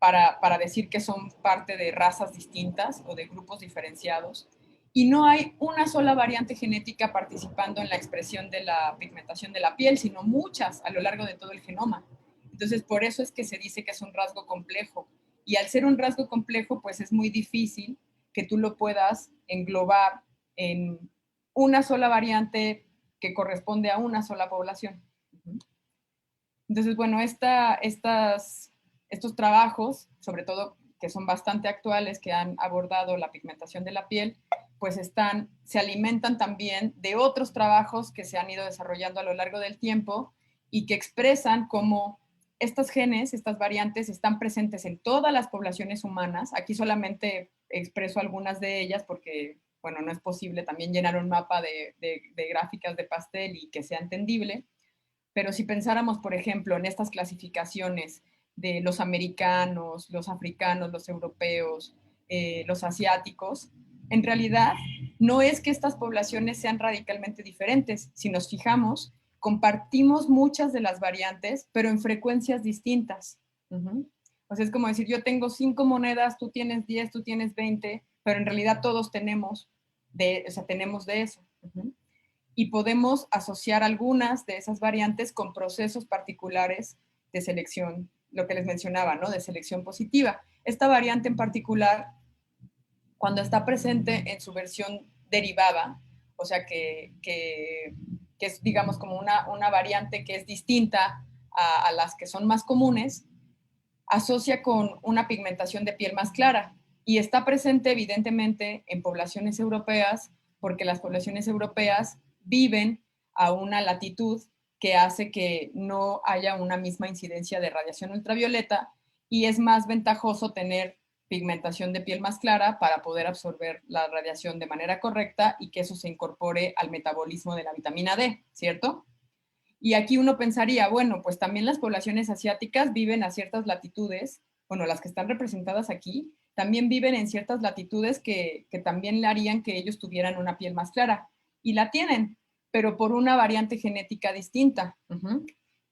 B: para decir que son parte de razas distintas o de grupos diferenciados. Y no hay una sola variante genética participando en la expresión de la pigmentación de la piel, sino muchas a lo largo de todo el genoma. Entonces, por eso es que se dice que es un rasgo complejo. Y al ser un rasgo complejo, pues es muy difícil que tú lo puedas englobar en una sola variante que corresponde a una sola población. Entonces, bueno, estos trabajos, sobre todo que son bastante actuales, que han abordado la pigmentación de la piel, pues se alimentan también de otros trabajos que se han ido desarrollando a lo largo del tiempo y que expresan cómo estos genes, estas variantes, están presentes en todas las poblaciones humanas. Aquí solamente expreso algunas de ellas porque, bueno, no es posible también llenar un mapa de gráficas de pastel y que sea entendible. Pero si pensáramos, por ejemplo, en estas clasificaciones de los americanos, los africanos, los europeos, los asiáticos, en realidad no es que estas poblaciones sean radicalmente diferentes. Si nos fijamos, compartimos muchas de las variantes, pero en frecuencias distintas. O sea, es como decir, yo tengo 5 monedas, tú tienes 10, tú tienes 20, pero en realidad todos tenemos tenemos de eso. Y podemos asociar algunas de esas variantes con procesos particulares de selección, lo que les mencionaba, ¿no? De selección positiva. Esta variante en particular, cuando está presente en su versión derivada, o sea que es, digamos, como una variante que es distinta a las que son más comunes, asocia con una pigmentación de piel más clara y está presente evidentemente en poblaciones europeas porque las poblaciones europeas viven a una latitud que hace que no haya una misma incidencia de radiación ultravioleta y es más ventajoso tener pigmentación de piel más clara para poder absorber la radiación de manera correcta y que eso se incorpore al metabolismo de la vitamina D, ¿cierto? Y aquí uno pensaría, bueno, pues también las poblaciones asiáticas viven a ciertas latitudes, bueno, las que están representadas aquí, también viven en ciertas latitudes que también le harían que ellos tuvieran una piel más clara. Y la tienen, pero por una variante genética distinta,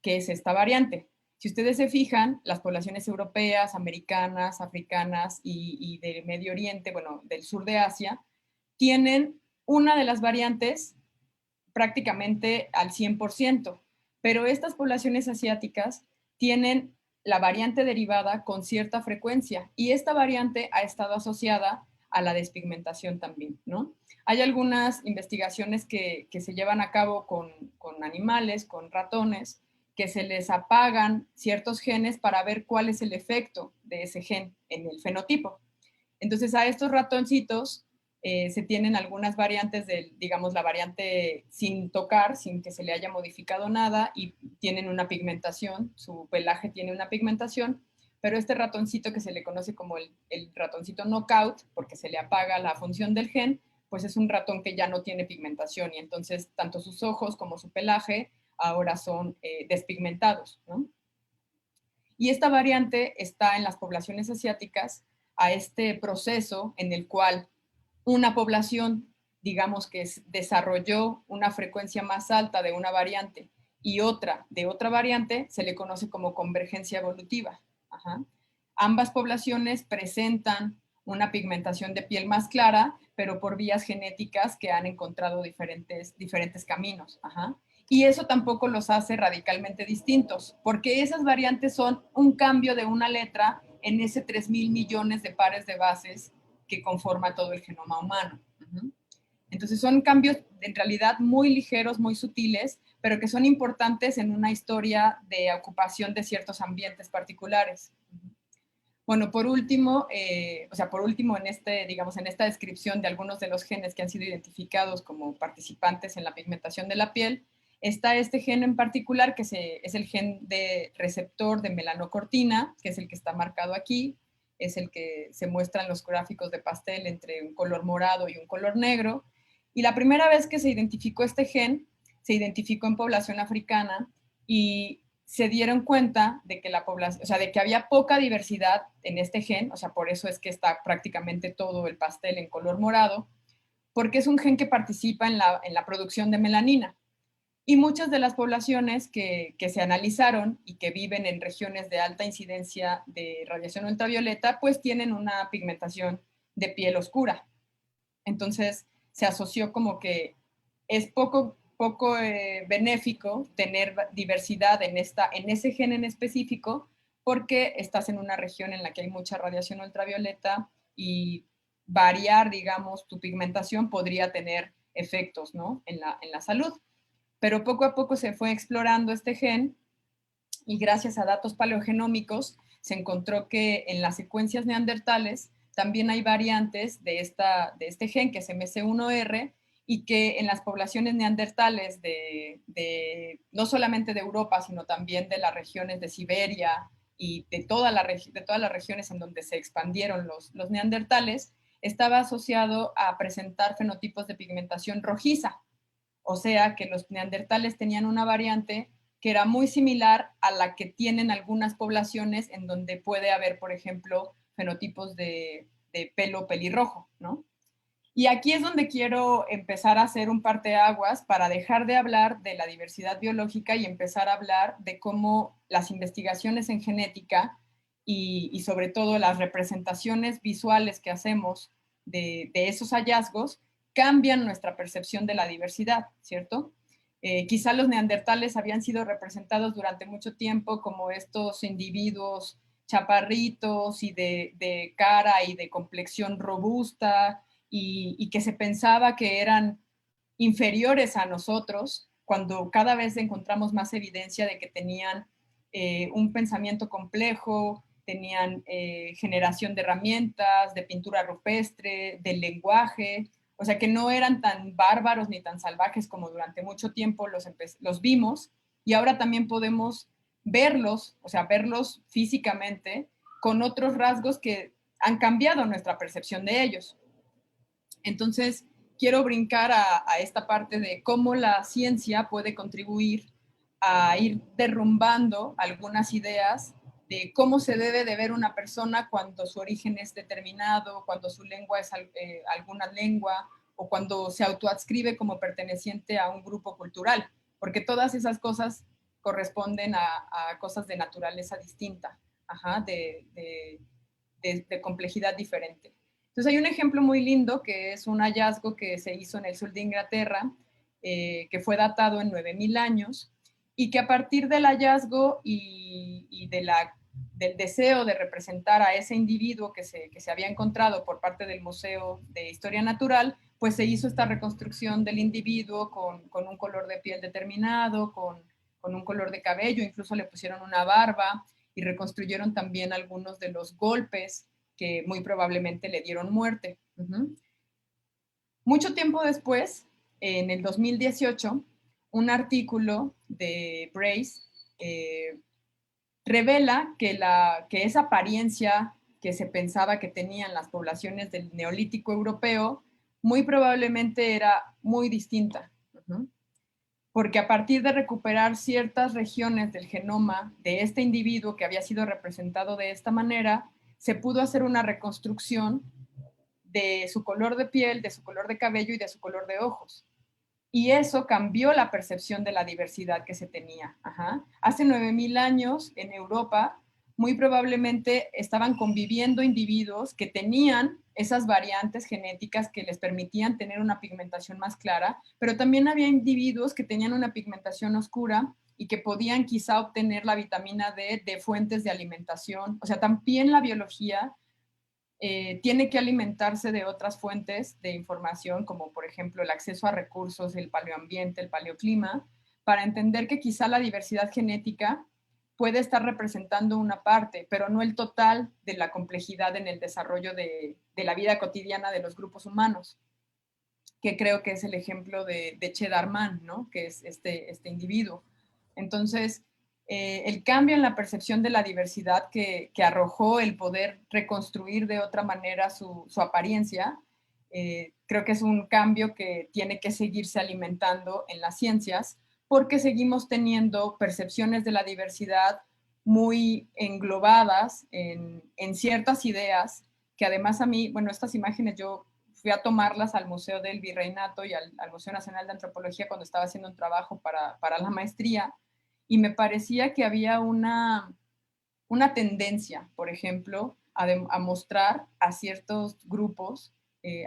B: que es esta variante. Si ustedes se fijan, las poblaciones europeas, americanas, africanas y del Medio Oriente, bueno, del sur de Asia, tienen una de las variantes prácticamente al 100%, pero estas poblaciones asiáticas tienen la variante derivada con cierta frecuencia y esta variante ha estado asociada a la despigmentación también, ¿no? Hay algunas investigaciones que se llevan a cabo con animales, con ratones, que se les apagan ciertos genes para ver cuál es el efecto de ese gen en el fenotipo. Entonces, a estos ratoncitos se tienen algunas variantes de, digamos, la variante sin tocar, sin que se le haya modificado nada, y tienen una pigmentación, su pelaje tiene una pigmentación, pero este ratoncito que se le conoce como el ratoncito knockout, porque se le apaga la función del gen, pues es un ratón que ya no tiene pigmentación y entonces tanto sus ojos como su pelaje ahora son despigmentados, ¿no? Y esta variante está en las poblaciones asiáticas a este proceso en el cual una población, digamos que desarrolló una frecuencia más alta de una variante y otra de otra variante, se le conoce como convergencia evolutiva. Ajá. Ambas poblaciones presentan una pigmentación de piel más clara, pero por vías genéticas que han encontrado diferentes caminos. Ajá. Y eso tampoco los hace radicalmente distintos, porque esas variantes son un cambio de una letra en ese 3.000 millones de pares de bases que conforma todo el genoma humano. Entonces son cambios en realidad muy ligeros, muy sutiles, pero que son importantes en una historia de ocupación de ciertos ambientes particulares. Bueno, por último, digamos, en esta descripción de algunos de los genes que han sido identificados como participantes en la pigmentación de la piel, está este gen en particular, que es el gen de receptor de melanocortina, que es el que está marcado aquí, es el que se muestra en los gráficos de pastel entre un color morado y un color negro. Y la primera vez que se identificó este gen, se identificó en población africana y se dieron cuenta de que la población, o sea, de que había poca diversidad en este gen, o sea, por eso es que está prácticamente todo el pastel en color morado, porque es un gen que participa en la producción de melanina. Y muchas de las poblaciones que se analizaron y que viven en regiones de alta incidencia de radiación ultravioleta, pues tienen una pigmentación de piel oscura. Entonces, se asoció como que es poco benéfico tener diversidad en ese gen en específico porque estás en una región en la que hay mucha radiación ultravioleta y variar, digamos, tu pigmentación podría tener efectos, ¿no? en la salud. Pero poco a poco se fue explorando este gen y gracias a datos paleogenómicos se encontró que en las secuencias neandertales también hay variantes de este gen, que es MC1R, y que en las poblaciones neandertales no solamente de Europa, sino también de las regiones de Siberia y de todas las regiones en donde se expandieron los neandertales, estaba asociado a presentar fenotipos de pigmentación rojiza. O sea que los neandertales tenían una variante que era muy similar a la que tienen algunas poblaciones en donde puede haber, por ejemplo, fenotipos de pelo pelirrojo, ¿no? Y aquí es donde quiero empezar a hacer un parteaguas para dejar de hablar de la diversidad biológica y empezar a hablar de cómo las investigaciones en genética y sobre todo las representaciones visuales que hacemos de esos hallazgos cambian nuestra percepción de la diversidad, ¿cierto? Quizá los neandertales habían sido representados durante mucho tiempo como estos individuos chaparritos y de cara y de complexión robusta y que se pensaba que eran inferiores a nosotros, cuando cada vez encontramos más evidencia de que tenían un pensamiento complejo, tenían generación de herramientas, de pintura rupestre, del lenguaje, o sea que no eran tan bárbaros ni tan salvajes como durante mucho tiempo los vimos, y ahora también podemos verlos, o sea, verlos físicamente con otros rasgos que han cambiado nuestra percepción de ellos. Entonces, quiero brincar a esta parte de cómo la ciencia puede contribuir a ir derrumbando algunas ideas de cómo se debe de ver una persona cuando su origen es determinado, cuando su lengua es alguna lengua, o cuando se autoadscribe como perteneciente a un grupo cultural, porque todas esas cosas corresponden a cosas de naturaleza distinta, de complejidad diferente. Entonces hay un ejemplo muy lindo que es un hallazgo que se hizo en el sur de Inglaterra, que fue datado en 9000 años, y que a partir del hallazgo y del deseo de representar a ese individuo que se había encontrado por parte del Museo de Historia Natural, pues se hizo esta reconstrucción del individuo con un color de piel determinado, con un color de cabello, incluso le pusieron una barba y reconstruyeron también algunos de los golpes que muy probablemente le dieron muerte. Mucho tiempo después, en el 2018, un artículo de Brace revela que esa apariencia que se pensaba que tenían las poblaciones del Neolítico europeo muy probablemente era muy distinta. Porque a partir de recuperar ciertas regiones del genoma de este individuo que había sido representado de esta manera, se pudo hacer una reconstrucción de su color de piel, de su color de cabello y de su color de ojos. Y eso cambió la percepción de la diversidad que se tenía. Hace 9000 años en Europa, muy probablemente estaban conviviendo individuos que tenían esas variantes genéticas que les permitían tener una pigmentación más clara, pero también había individuos que tenían una pigmentación oscura y que podían quizá obtener la vitamina D de fuentes de alimentación. O sea, también la biología tiene que alimentarse de otras fuentes de información, como por ejemplo el acceso a recursos, el paleoambiente, el paleoclima, para entender que quizá la diversidad genética puede estar representando una parte, pero no el total de la complejidad en el desarrollo de la vida cotidiana de los grupos humanos, que creo que es el ejemplo de Che Darman, ¿no? Que es este individuo. Entonces, el cambio en la percepción de la diversidad que arrojó el poder reconstruir de otra manera su apariencia, creo que es un cambio que tiene que seguirse alimentando en las ciencias, porque seguimos teniendo percepciones de la diversidad muy englobadas en ciertas ideas, que además a mí, bueno, estas imágenes yo fui a tomarlas al Museo del Virreinato y al Museo Nacional de Antropología cuando estaba haciendo un trabajo para la maestría, y me parecía que había una tendencia, por ejemplo, a mostrar a ciertos grupos,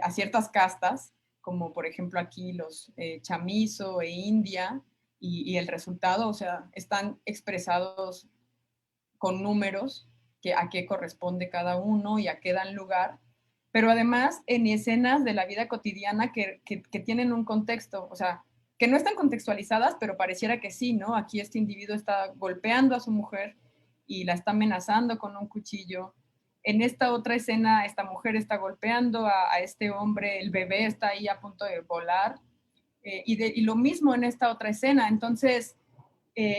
B: a ciertas castas, como por ejemplo aquí los chamizo e india, y el resultado, o sea, están expresados con números, a qué corresponde cada uno y a qué dan lugar, pero además en escenas de la vida cotidiana que tienen un contexto, o sea, que no están contextualizadas, pero pareciera que sí, ¿no? Aquí este individuo está golpeando a su mujer y la está amenazando con un cuchillo. En esta otra escena, esta mujer está golpeando a este hombre, el bebé está ahí a punto de volar, y lo mismo en esta otra escena. Entonces,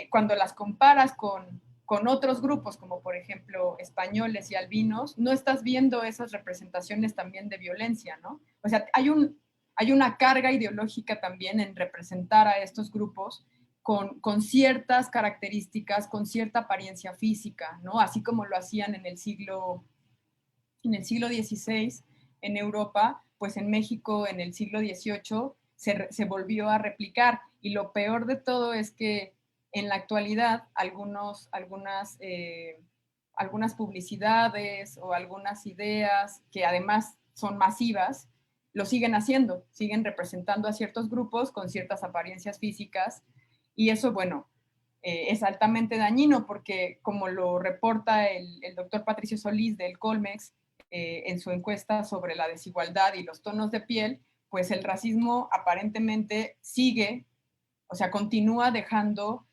B: cuando las comparas con otros grupos, como por ejemplo españoles y albinos, no estás viendo esas representaciones también de violencia, ¿no? O sea, hay una carga ideológica también en representar a estos grupos con ciertas características, con cierta apariencia física, ¿no? Así como lo hacían en el siglo XVI en Europa, pues en México en el siglo XVIII se volvió a replicar. Y lo peor de todo es que en la actualidad algunas publicidades o algunas ideas que además son masivas, lo siguen haciendo, siguen representando a ciertos grupos con ciertas apariencias físicas, y eso, bueno, es altamente dañino porque, como lo reporta el doctor Patricio Solís del Colmex en su encuesta sobre la desigualdad y los tonos de piel, pues el racismo aparentemente sigue, o sea, continúa dejando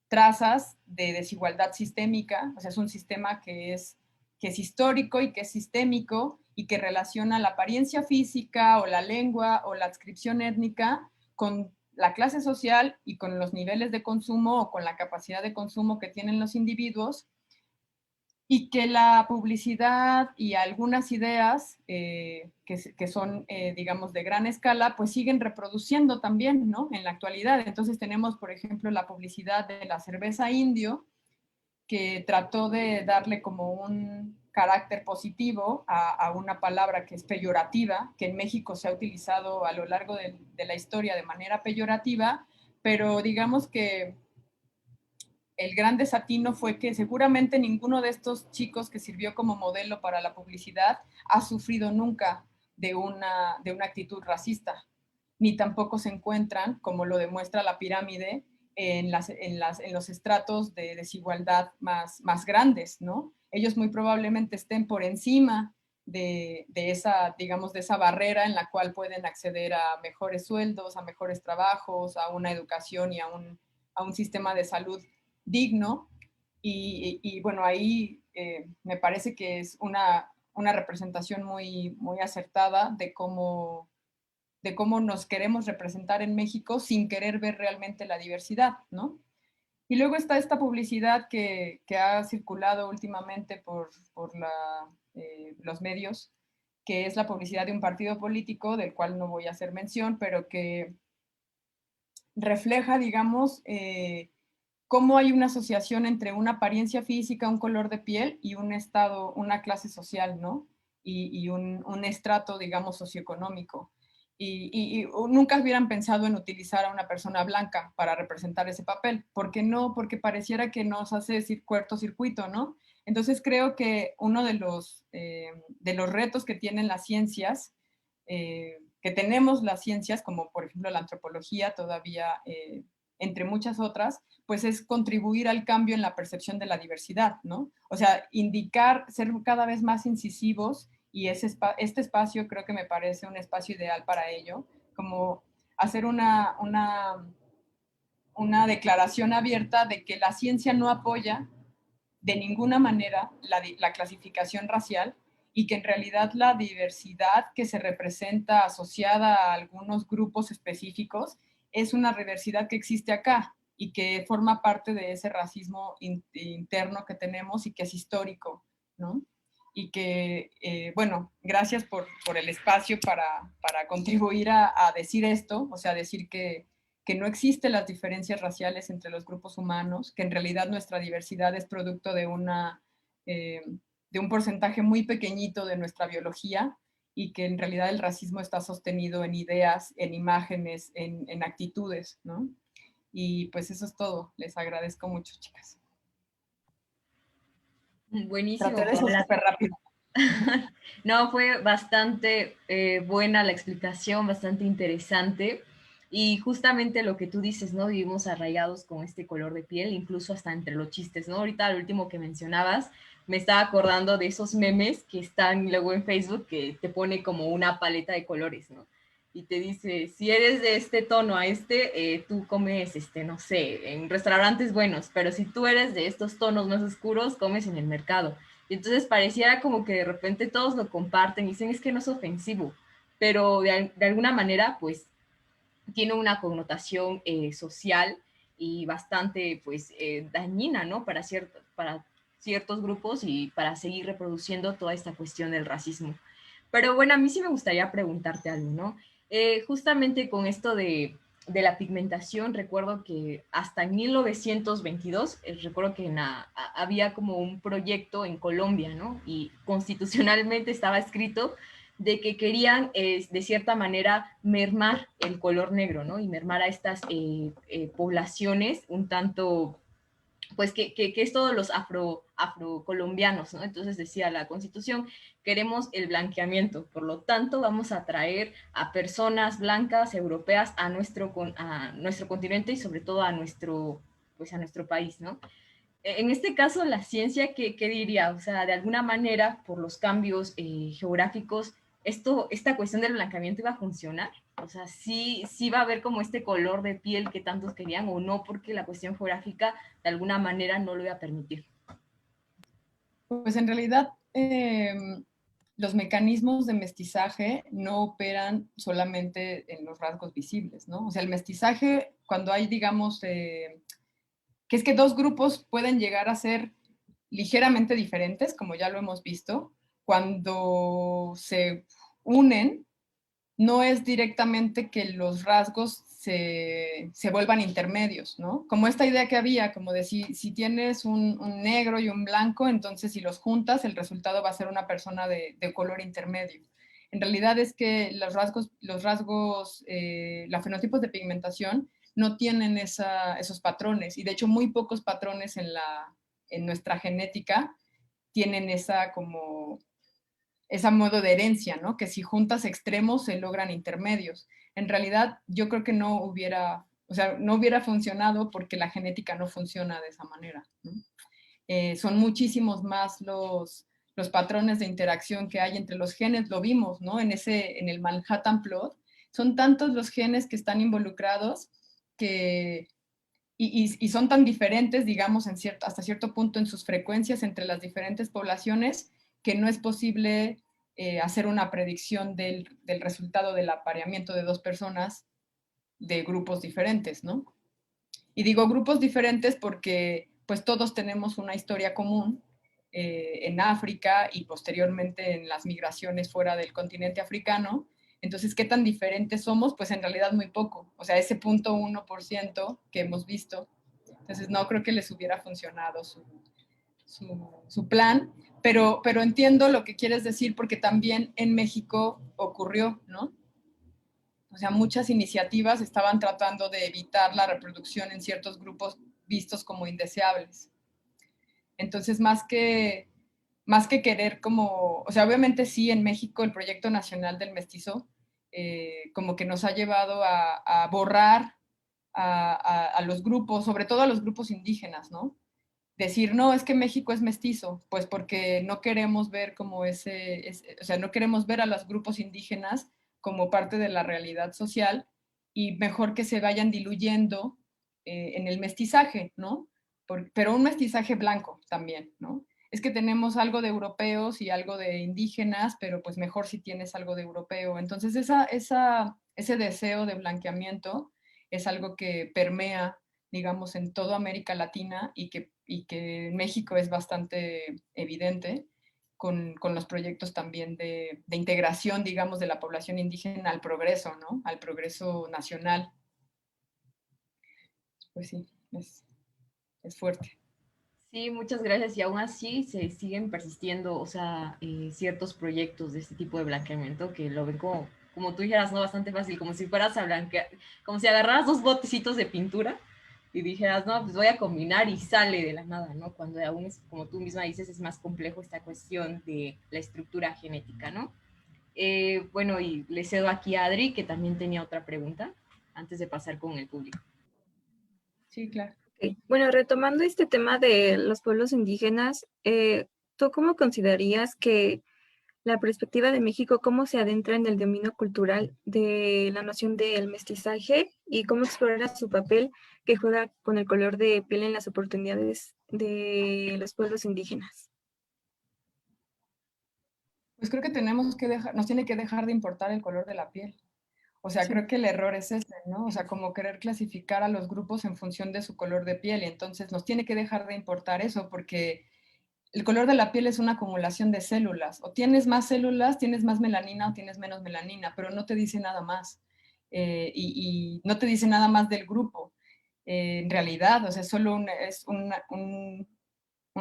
B: trazas de desigualdad sistémica. O sea, es un sistema que es histórico y que es sistémico y que relaciona la apariencia física o la lengua o la adscripción étnica con la clase social y con los niveles de consumo o con la capacidad de consumo que tienen los individuos, y que la publicidad y algunas ideas que son, digamos, de gran escala, pues siguen reproduciendo también, ¿no? En la actualidad. Entonces tenemos, por ejemplo, la publicidad de la cerveza Indio, que trató de darle como un carácter positivo a una palabra que es peyorativa, que en México se ha utilizado a lo largo de la historia de manera peyorativa, pero digamos que el gran desatino fue que seguramente ninguno de estos chicos que sirvió como modelo para la publicidad ha sufrido nunca de una actitud racista, ni tampoco se encuentran, como lo demuestra la pirámide, en los estratos de desigualdad más grandes, ¿no? Ellos muy probablemente estén por encima de esa, digamos, de esa barrera en la cual pueden acceder a mejores sueldos, a mejores trabajos, a una educación y a un sistema de salud digno. Y bueno, ahí me parece que es una representación muy acertada de cómo nos queremos representar en México sin querer ver realmente la diversidad, ¿no? Y luego está esta publicidad que ha circulado últimamente los medios, que es la publicidad de un partido político, del cual no voy a hacer mención, pero que refleja, digamos, cómo hay una asociación entre una apariencia física, un color de piel y un estado, una clase social, ¿no? Y un estrato, digamos, socioeconómico. Y nunca hubieran pensado en utilizar a una persona blanca para representar ese papel. ¿Por qué no? Porque pareciera que nos hace cortocircuito, ¿no? Entonces creo que uno de los retos que tienen las ciencias, que tenemos las ciencias, como por ejemplo la antropología todavía, entre muchas otras, pues es contribuir al cambio en la percepción de la diversidad, ¿no? O sea, indicar, ser cada vez más incisivos, y este espacio creo que me parece un espacio ideal para ello, como hacer una declaración abierta de que la ciencia no apoya de ninguna manera la clasificación racial, y que en realidad la diversidad que se representa asociada a algunos grupos específicos es una diversidad que existe acá y que forma parte de ese racismo interno que tenemos y que es histórico, ¿no? Y que, bueno, gracias por el espacio para contribuir a decir esto, o sea, decir que no existen las diferencias raciales entre los grupos humanos, que en realidad nuestra diversidad es producto de un porcentaje muy pequeñito de nuestra biología, y que en realidad el racismo está sostenido en ideas, en imágenes, en actitudes, ¿no? Y pues eso es todo. Les agradezco mucho, chicas. Traté
A: Buenísimo,
B: de ser
A: Paola.
B: súper rápido.
A: No, fue bastante buena la explicación, bastante interesante. Y justamente lo que tú dices, ¿no? Vivimos arraigados con este color de piel, incluso hasta entre los chistes, ¿no? Ahorita lo último que mencionabas, me estaba acordando de esos memes que están luego en Facebook, que te pone como una paleta de colores, ¿no? Y te dice, si eres de este tono a este, tú comes, no sé, en restaurantes buenos, pero si tú eres de estos tonos más oscuros, comes en el mercado. Y entonces pareciera como que de repente todos lo comparten y dicen es que no es ofensivo, pero de alguna manera pues tiene una connotación social y bastante pues dañina, ¿no? Para ciertos grupos y para seguir reproduciendo toda esta cuestión del racismo. Pero bueno, a mí sí me gustaría preguntarte algo, ¿no? Justamente con esto de la pigmentación, recuerdo que hasta en 1922, recuerdo que había como un proyecto en Colombia, ¿no? Y constitucionalmente estaba escrito de que querían, de cierta manera, mermar el color negro, ¿no? Y mermar a estas poblaciones un tanto pues que es todos los afrocolombianos, ¿no? Entonces decía la Constitución, queremos el blanqueamiento, por lo tanto vamos a traer a personas blancas, europeas, a nuestro continente y sobre todo pues a nuestro país, ¿no? En este caso, la ciencia, ¿qué diría? O sea, de alguna manera, por los cambios geográficos, esta cuestión del blanqueamiento iba a funcionar. O sea, sí va a haber como este color de piel que tantos querían o no, porque la cuestión geográfica de alguna manera no lo iba a permitir.
B: Pues en realidad los mecanismos de mestizaje no operan solamente en los rasgos visibles, ¿no? O sea, el mestizaje, cuando hay, digamos, que es que dos grupos pueden llegar a ser ligeramente diferentes, como ya lo hemos visto. Cuando se unen, no es directamente que los rasgos se vuelvan intermedios, ¿no? Como esta idea que había, como de si tienes un negro y un blanco, entonces si los juntas, el resultado va a ser una persona de color intermedio. En realidad es que los rasgos, los fenotipos de pigmentación no tienen esos patrones, y de hecho muy pocos patrones en nuestra genética tienen esa modo de herencia, ¿no? Que si juntas extremos se logran intermedios. En realidad, yo creo que no hubiera funcionado porque la genética no funciona de esa manera, ¿no? Son muchísimos más los patrones de interacción que hay entre los genes, lo vimos, ¿no? En el Manhattan Plot, son tantos los genes que están involucrados que, y son tan diferentes, digamos, hasta cierto punto en sus frecuencias entre las diferentes poblaciones, que no es posible hacer una predicción del resultado del apareamiento de dos personas de grupos diferentes, ¿no? Y digo grupos diferentes porque pues todos tenemos una historia común en África y posteriormente en las migraciones fuera del continente africano. Entonces, ¿qué tan diferentes somos? Pues en realidad muy poco. O sea, ese 0.1% que hemos visto. Entonces, no creo que les hubiera funcionado su plan, pero entiendo lo que quieres decir porque también en México ocurrió, ¿no? O sea, muchas iniciativas estaban tratando de evitar la reproducción en ciertos grupos vistos como indeseables. Entonces, más que querer como, o sea, obviamente sí, en México el Proyecto Nacional del Mestizo como que nos ha llevado a borrar a los grupos, sobre todo a los grupos indígenas, ¿no? Decir, no, es que México es mestizo, pues porque no queremos ver como o sea, no queremos ver a los grupos indígenas como parte de la realidad social y mejor que se vayan diluyendo en el mestizaje, ¿no? Pero un mestizaje blanco también, ¿no? Es que tenemos algo de europeos y algo de indígenas, pero pues mejor si tienes algo de europeo. Entonces ese deseo de blanqueamiento es algo que permea, digamos, en toda América Latina y que en México es bastante evidente con los proyectos también de integración, digamos, de la población indígena al progreso, ¿no? Al progreso nacional. Pues sí, es fuerte.
A: Sí, muchas gracias. Y aún así se siguen persistiendo, o sea, ciertos proyectos de este tipo de blanqueamiento que lo ven como, como tú dijeras, ¿no? Bastante fácil, como si fueras a blanquear, como si agarraras dos botecitos de pintura y dijeras, no, pues voy a combinar y sale de la nada, ¿no? Cuando aún es, como tú misma dices, es más complejo esta cuestión de la estructura genética, ¿no? Bueno, y le cedo aquí a Adri, que también tenía otra pregunta, antes de pasar con el público.
B: Sí, claro.
C: Okay. Bueno, retomando este tema de los pueblos indígenas, ¿tú cómo considerarías que la perspectiva de México, cómo se adentra en el dominio cultural de la noción del mestizaje y cómo explora su papel que juega con el color de piel en las oportunidades de los pueblos indígenas?
B: Pues creo que nos tiene que dejar de importar el color de la piel. O sea,
C: Sí.
B: creo que el error es ese, ¿no? O sea, como querer clasificar a los grupos en función de su color de piel. Y entonces nos tiene que dejar de importar eso porque el color de la piel es una acumulación de células. O tienes más células, tienes más melanina o tienes menos melanina, pero no te dice nada más. Y no te dice nada más del grupo. En realidad, o sea, es un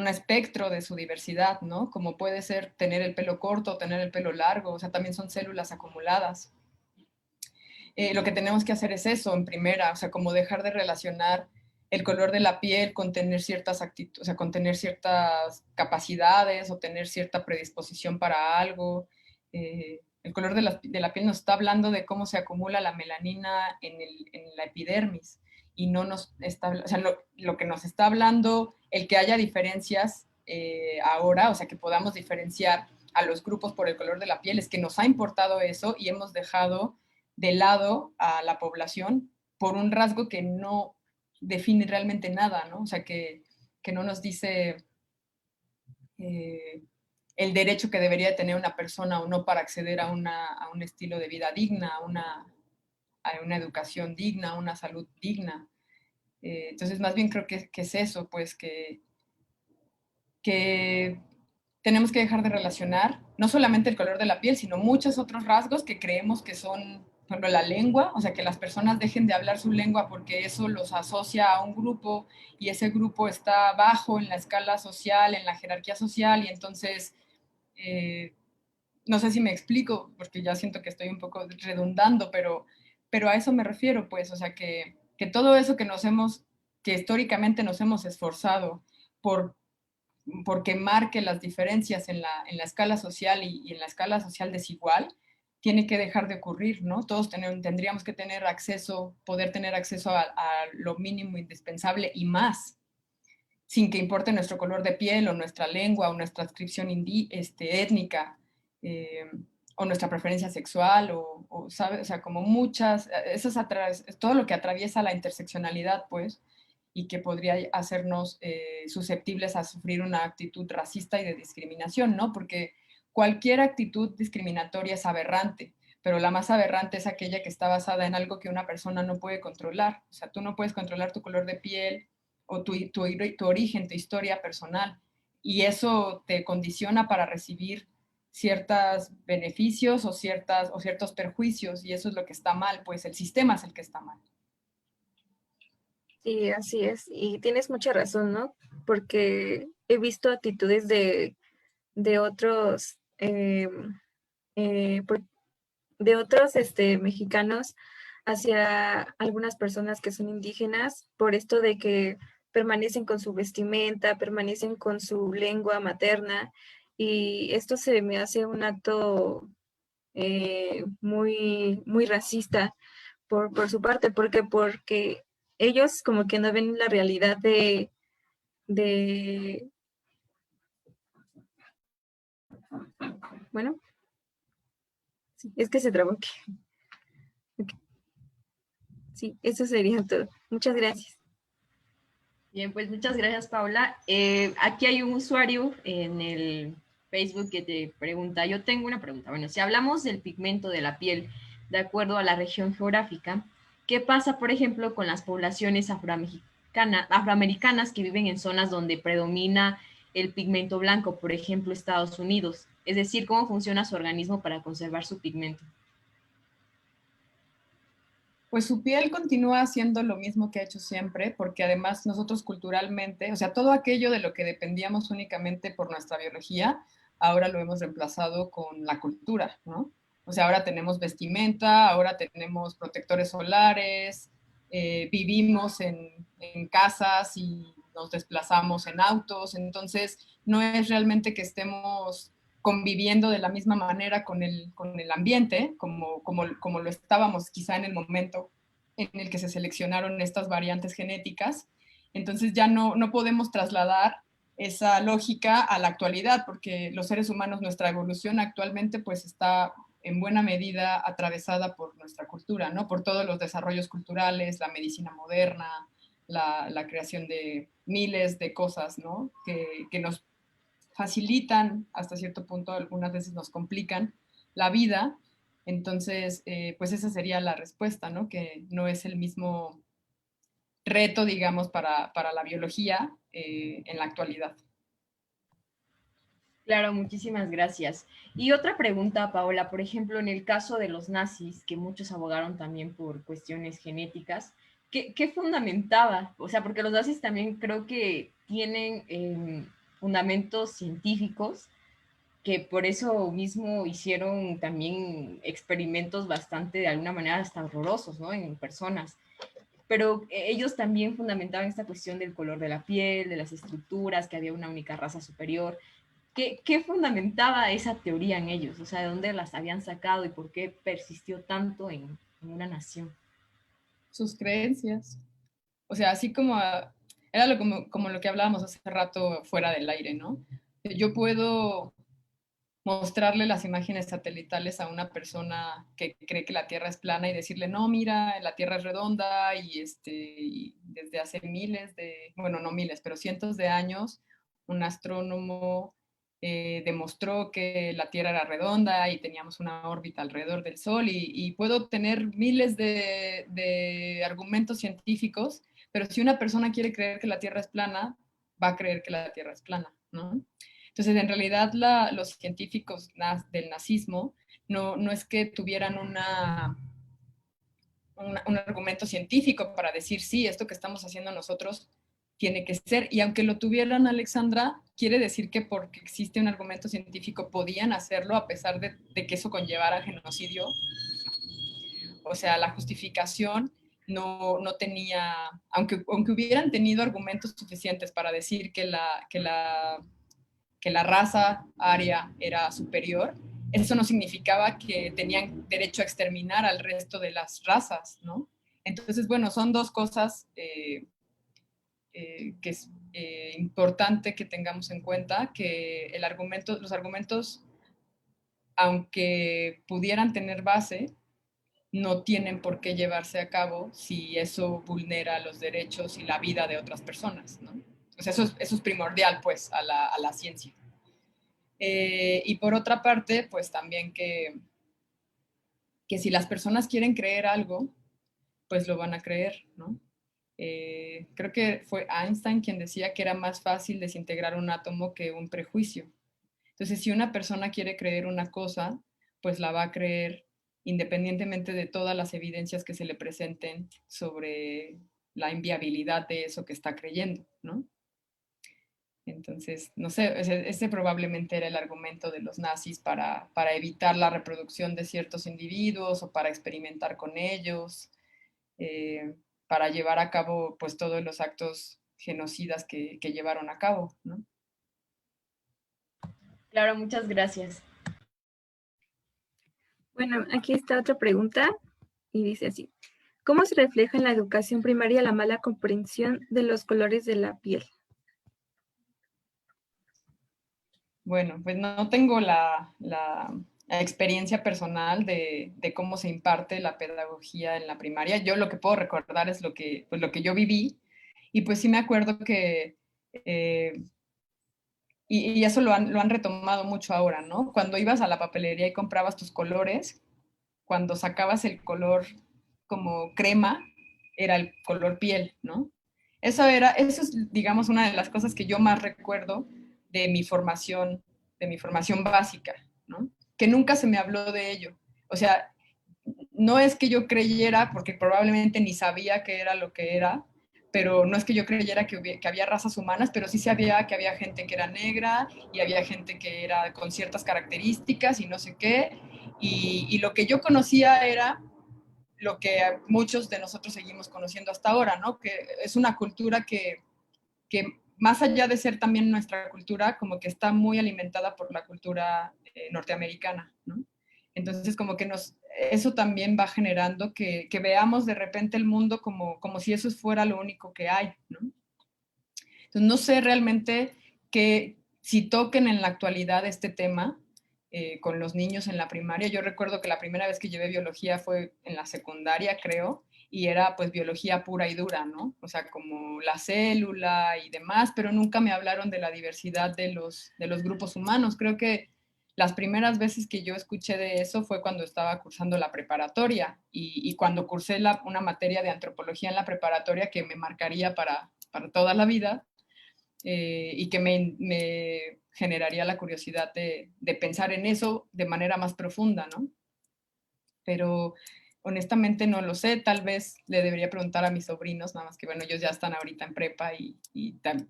B: espectro de su diversidad, ¿no? Como puede ser tener el pelo corto o tener el pelo largo. O sea, también son células acumuladas. Lo que tenemos que hacer es eso en primera, o sea, como dejar de relacionar el color de la piel con tener ciertas actitudes, o sea, con tener ciertas capacidades o tener cierta predisposición para algo. El color de la piel nos está hablando de cómo se acumula la melanina en la epidermis y no nos está, o sea, lo que nos está hablando, el que haya diferencias ahora, o sea, que podamos diferenciar a los grupos por el color de la piel, es que nos ha importado eso y hemos dejado de lado a la población por un rasgo que no define realmente nada, ¿no? O sea, que no nos dice el derecho que debería tener una persona o no para acceder a un estilo de vida digna, a una educación digna, a una salud digna. Entonces, más bien creo que es eso, pues, que que tenemos que dejar de relacionar no solamente el color de la piel, sino muchos otros rasgos que creemos que son, por ejemplo, la lengua, o sea, que las personas dejen de hablar su lengua porque eso los asocia a un grupo y ese grupo está bajo en la escala social, en la jerarquía social, y entonces, no sé si me explico, porque ya siento que estoy un poco redundando, pero a eso me refiero, pues, o sea, que todo eso que históricamente nos hemos esforzado por porque marque las diferencias en la escala social y en la escala social desigual, tiene que dejar de ocurrir, ¿no? Todos tendríamos que tener acceso, poder tener acceso a lo mínimo indispensable y más, sin que importe nuestro color de piel o nuestra lengua o nuestra adscripción étnica, eh, o nuestra preferencia sexual, ¿sabes? O sea, como muchas, todo lo que atraviesa la interseccionalidad, pues, y que podría hacernos susceptibles a sufrir una actitud racista y de discriminación, ¿no? Porque cualquier actitud discriminatoria es aberrante, pero la más aberrante es aquella que está basada en algo que una persona no puede controlar. O sea, tú no puedes controlar tu color de piel o tu origen, tu historia personal, y eso te condiciona para recibir ciertos beneficios o ciertos perjuicios, y eso es lo que está mal, pues el sistema es el que está mal.
C: Sí, así es. Y tienes mucha razón, ¿no? Porque he visto actitudes de otros, de otros mexicanos hacia algunas personas que son indígenas por esto de que permanecen con su vestimenta, permanecen con su lengua materna, y esto se me hace un acto muy, muy racista por su parte, porque ellos como que no ven la realidad de bueno, sí, es que se trabó aquí. Ok. Sí, eso sería todo. Muchas gracias.
A: Bien, pues muchas gracias, Paula. Aquí hay un usuario en el Facebook que te pregunta, yo tengo una pregunta. Bueno, si hablamos del pigmento de la piel de acuerdo a la región geográfica, ¿qué pasa, por ejemplo, con las poblaciones afroamericanas que viven en zonas donde predomina el pigmento blanco, por ejemplo, Estados Unidos? Es decir, ¿cómo funciona su organismo para conservar su pigmento?
B: Pues su piel continúa haciendo lo mismo que ha hecho siempre, porque además nosotros culturalmente, o sea, todo aquello de lo que dependíamos únicamente por nuestra biología, ahora lo hemos reemplazado con la cultura, ¿no? O sea, ahora tenemos vestimenta, ahora tenemos protectores solares, vivimos en casas y nos desplazamos en autos, entonces no es realmente que estemos conviviendo de la misma manera con el ambiente, como lo estábamos quizá en el momento en el que se seleccionaron estas variantes genéticas. Entonces ya no podemos trasladar esa lógica a la actualidad, porque los seres humanos, nuestra evolución actualmente pues está en buena medida atravesada por nuestra cultura, ¿no? Por todos los desarrollos culturales, la medicina moderna, la creación de miles de cosas, ¿no? Que nos facilitan hasta cierto punto, algunas veces nos complican la vida. Entonces, pues esa sería la respuesta, ¿no? Que no es el mismo reto, digamos, para la biología en la actualidad.
A: Claro, muchísimas gracias. Y otra pregunta, Paola, por ejemplo, en el caso de los nazis, que muchos abogaron también por cuestiones genéticas, ¿qué fundamentaba? O sea, porque los nazis también creo que tienen fundamentos científicos, que por eso mismo hicieron también experimentos bastante, de alguna manera, hasta horrorosos, ¿no? En personas. Pero ellos también fundamentaban esta cuestión del color de la piel, de las estructuras, que había una única raza superior. ¿Qué fundamentaba esa teoría en ellos? O sea, ¿de dónde las habían sacado y por qué persistió tanto en una nación?
B: Sus creencias. O sea, así como era como lo que hablábamos hace rato fuera del aire, ¿no? Yo puedo mostrarle las imágenes satelitales a una persona que cree que la Tierra es plana y decirle, no, mira, la Tierra es redonda y desde hace bueno, no miles, pero cientos de años, un astrónomo demostró que la Tierra era redonda y teníamos una órbita alrededor del Sol y puedo tener miles de argumentos científicos, pero si una persona quiere creer que la Tierra es plana, va a creer que la Tierra es plana. ¿no? Entonces, en realidad, los científicos del nazismo no es que tuvieran un argumento científico para decir, sí, esto que estamos haciendo nosotros tiene que ser, y aunque lo tuvieran, Alexandra, quiere decir que porque existe un argumento científico podían hacerlo a pesar de que eso conllevara genocidio. O sea, la justificación no tenía, aunque hubieran tenido argumentos suficientes para decir que la raza aria era superior, eso no significaba que tenían derecho a exterminar al resto de las razas, ¿no? Entonces, bueno, son dos cosas que es importante que tengamos en cuenta, que los argumentos, aunque pudieran tener base, no tienen por qué llevarse a cabo si eso vulnera los derechos y la vida de otras personas, ¿no? O sea, eso es primordial, pues, a la ciencia. Y por otra parte, pues también que si las personas quieren creer algo, pues lo van a creer, ¿no? Creo que fue Einstein quien decía que era más fácil desintegrar un átomo que un prejuicio. Entonces, si una persona quiere creer una cosa, pues la va a creer independientemente de todas las evidencias que se le presenten sobre la inviabilidad de eso que está creyendo, ¿no? Entonces, no sé, ese probablemente era el argumento de los nazis para evitar la reproducción de ciertos individuos o para experimentar con ellos, para llevar a cabo pues todos los actos genocidas que llevaron a cabo, ¿no?
A: Claro, muchas gracias.
C: Bueno, aquí está otra pregunta y dice así. ¿Cómo se refleja en la educación primaria la mala comprensión de los colores de la piel?
B: Bueno, pues no tengo la experiencia personal de cómo se imparte la pedagogía en la primaria. Yo lo que puedo recordar es pues lo que yo viví. Y pues sí me acuerdo que, y eso lo han retomado mucho ahora, ¿no? Cuando ibas a la papelería y comprabas tus colores, cuando sacabas el color como crema, era el color piel, ¿no? Eso es, digamos, una de las cosas que yo más recuerdo de mi formación básica, ¿no? Que nunca se me habló de ello. O sea, no es que yo creyera, porque probablemente ni sabía qué era lo que era, pero no es que yo creyera que había razas humanas, pero sí sabía que había gente que era negra y había gente que era con ciertas características y no sé qué. Y lo que yo conocía era lo que muchos de nosotros seguimos conociendo hasta ahora, ¿no? Que es una cultura que más allá de ser también nuestra cultura, como que está muy alimentada por la cultura norteamericana, ¿no? Entonces, como que eso también va generando que veamos de repente el mundo como si eso fuera lo único que hay, ¿no? Entonces, no sé realmente si toquen en la actualidad este tema con los niños en la primaria. Yo recuerdo que la primera vez que llevé biología fue en la secundaria, creo, y era pues biología pura y dura, ¿no? O sea, como la célula y demás, pero nunca me hablaron de la diversidad de los grupos humanos. Creo que las primeras veces que yo escuché de eso fue cuando estaba cursando la preparatoria y cuando cursé una materia de antropología en la preparatoria que me marcaría para toda la vida y que me generaría la curiosidad de pensar en eso de manera más profunda, ¿no? Pero honestamente no lo sé, tal vez le debería preguntar a mis sobrinos, nada más que bueno, ellos ya están ahorita en prepa y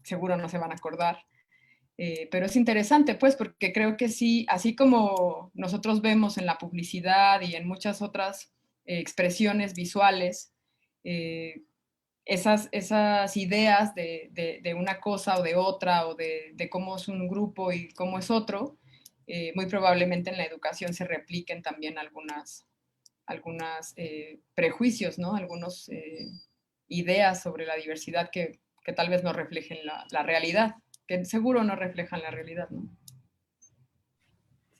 B: seguro no se van a acordar. Pero es interesante, pues, porque creo que sí, así como nosotros vemos en la publicidad y en muchas otras expresiones visuales, esas ideas de una cosa o de otra, o de cómo es un grupo y cómo es otro, muy probablemente en la educación se repliquen también algunas prejuicios, ¿no? Algunas ideas sobre la diversidad que tal vez no reflejen la realidad, que seguro no reflejan la realidad, ¿no?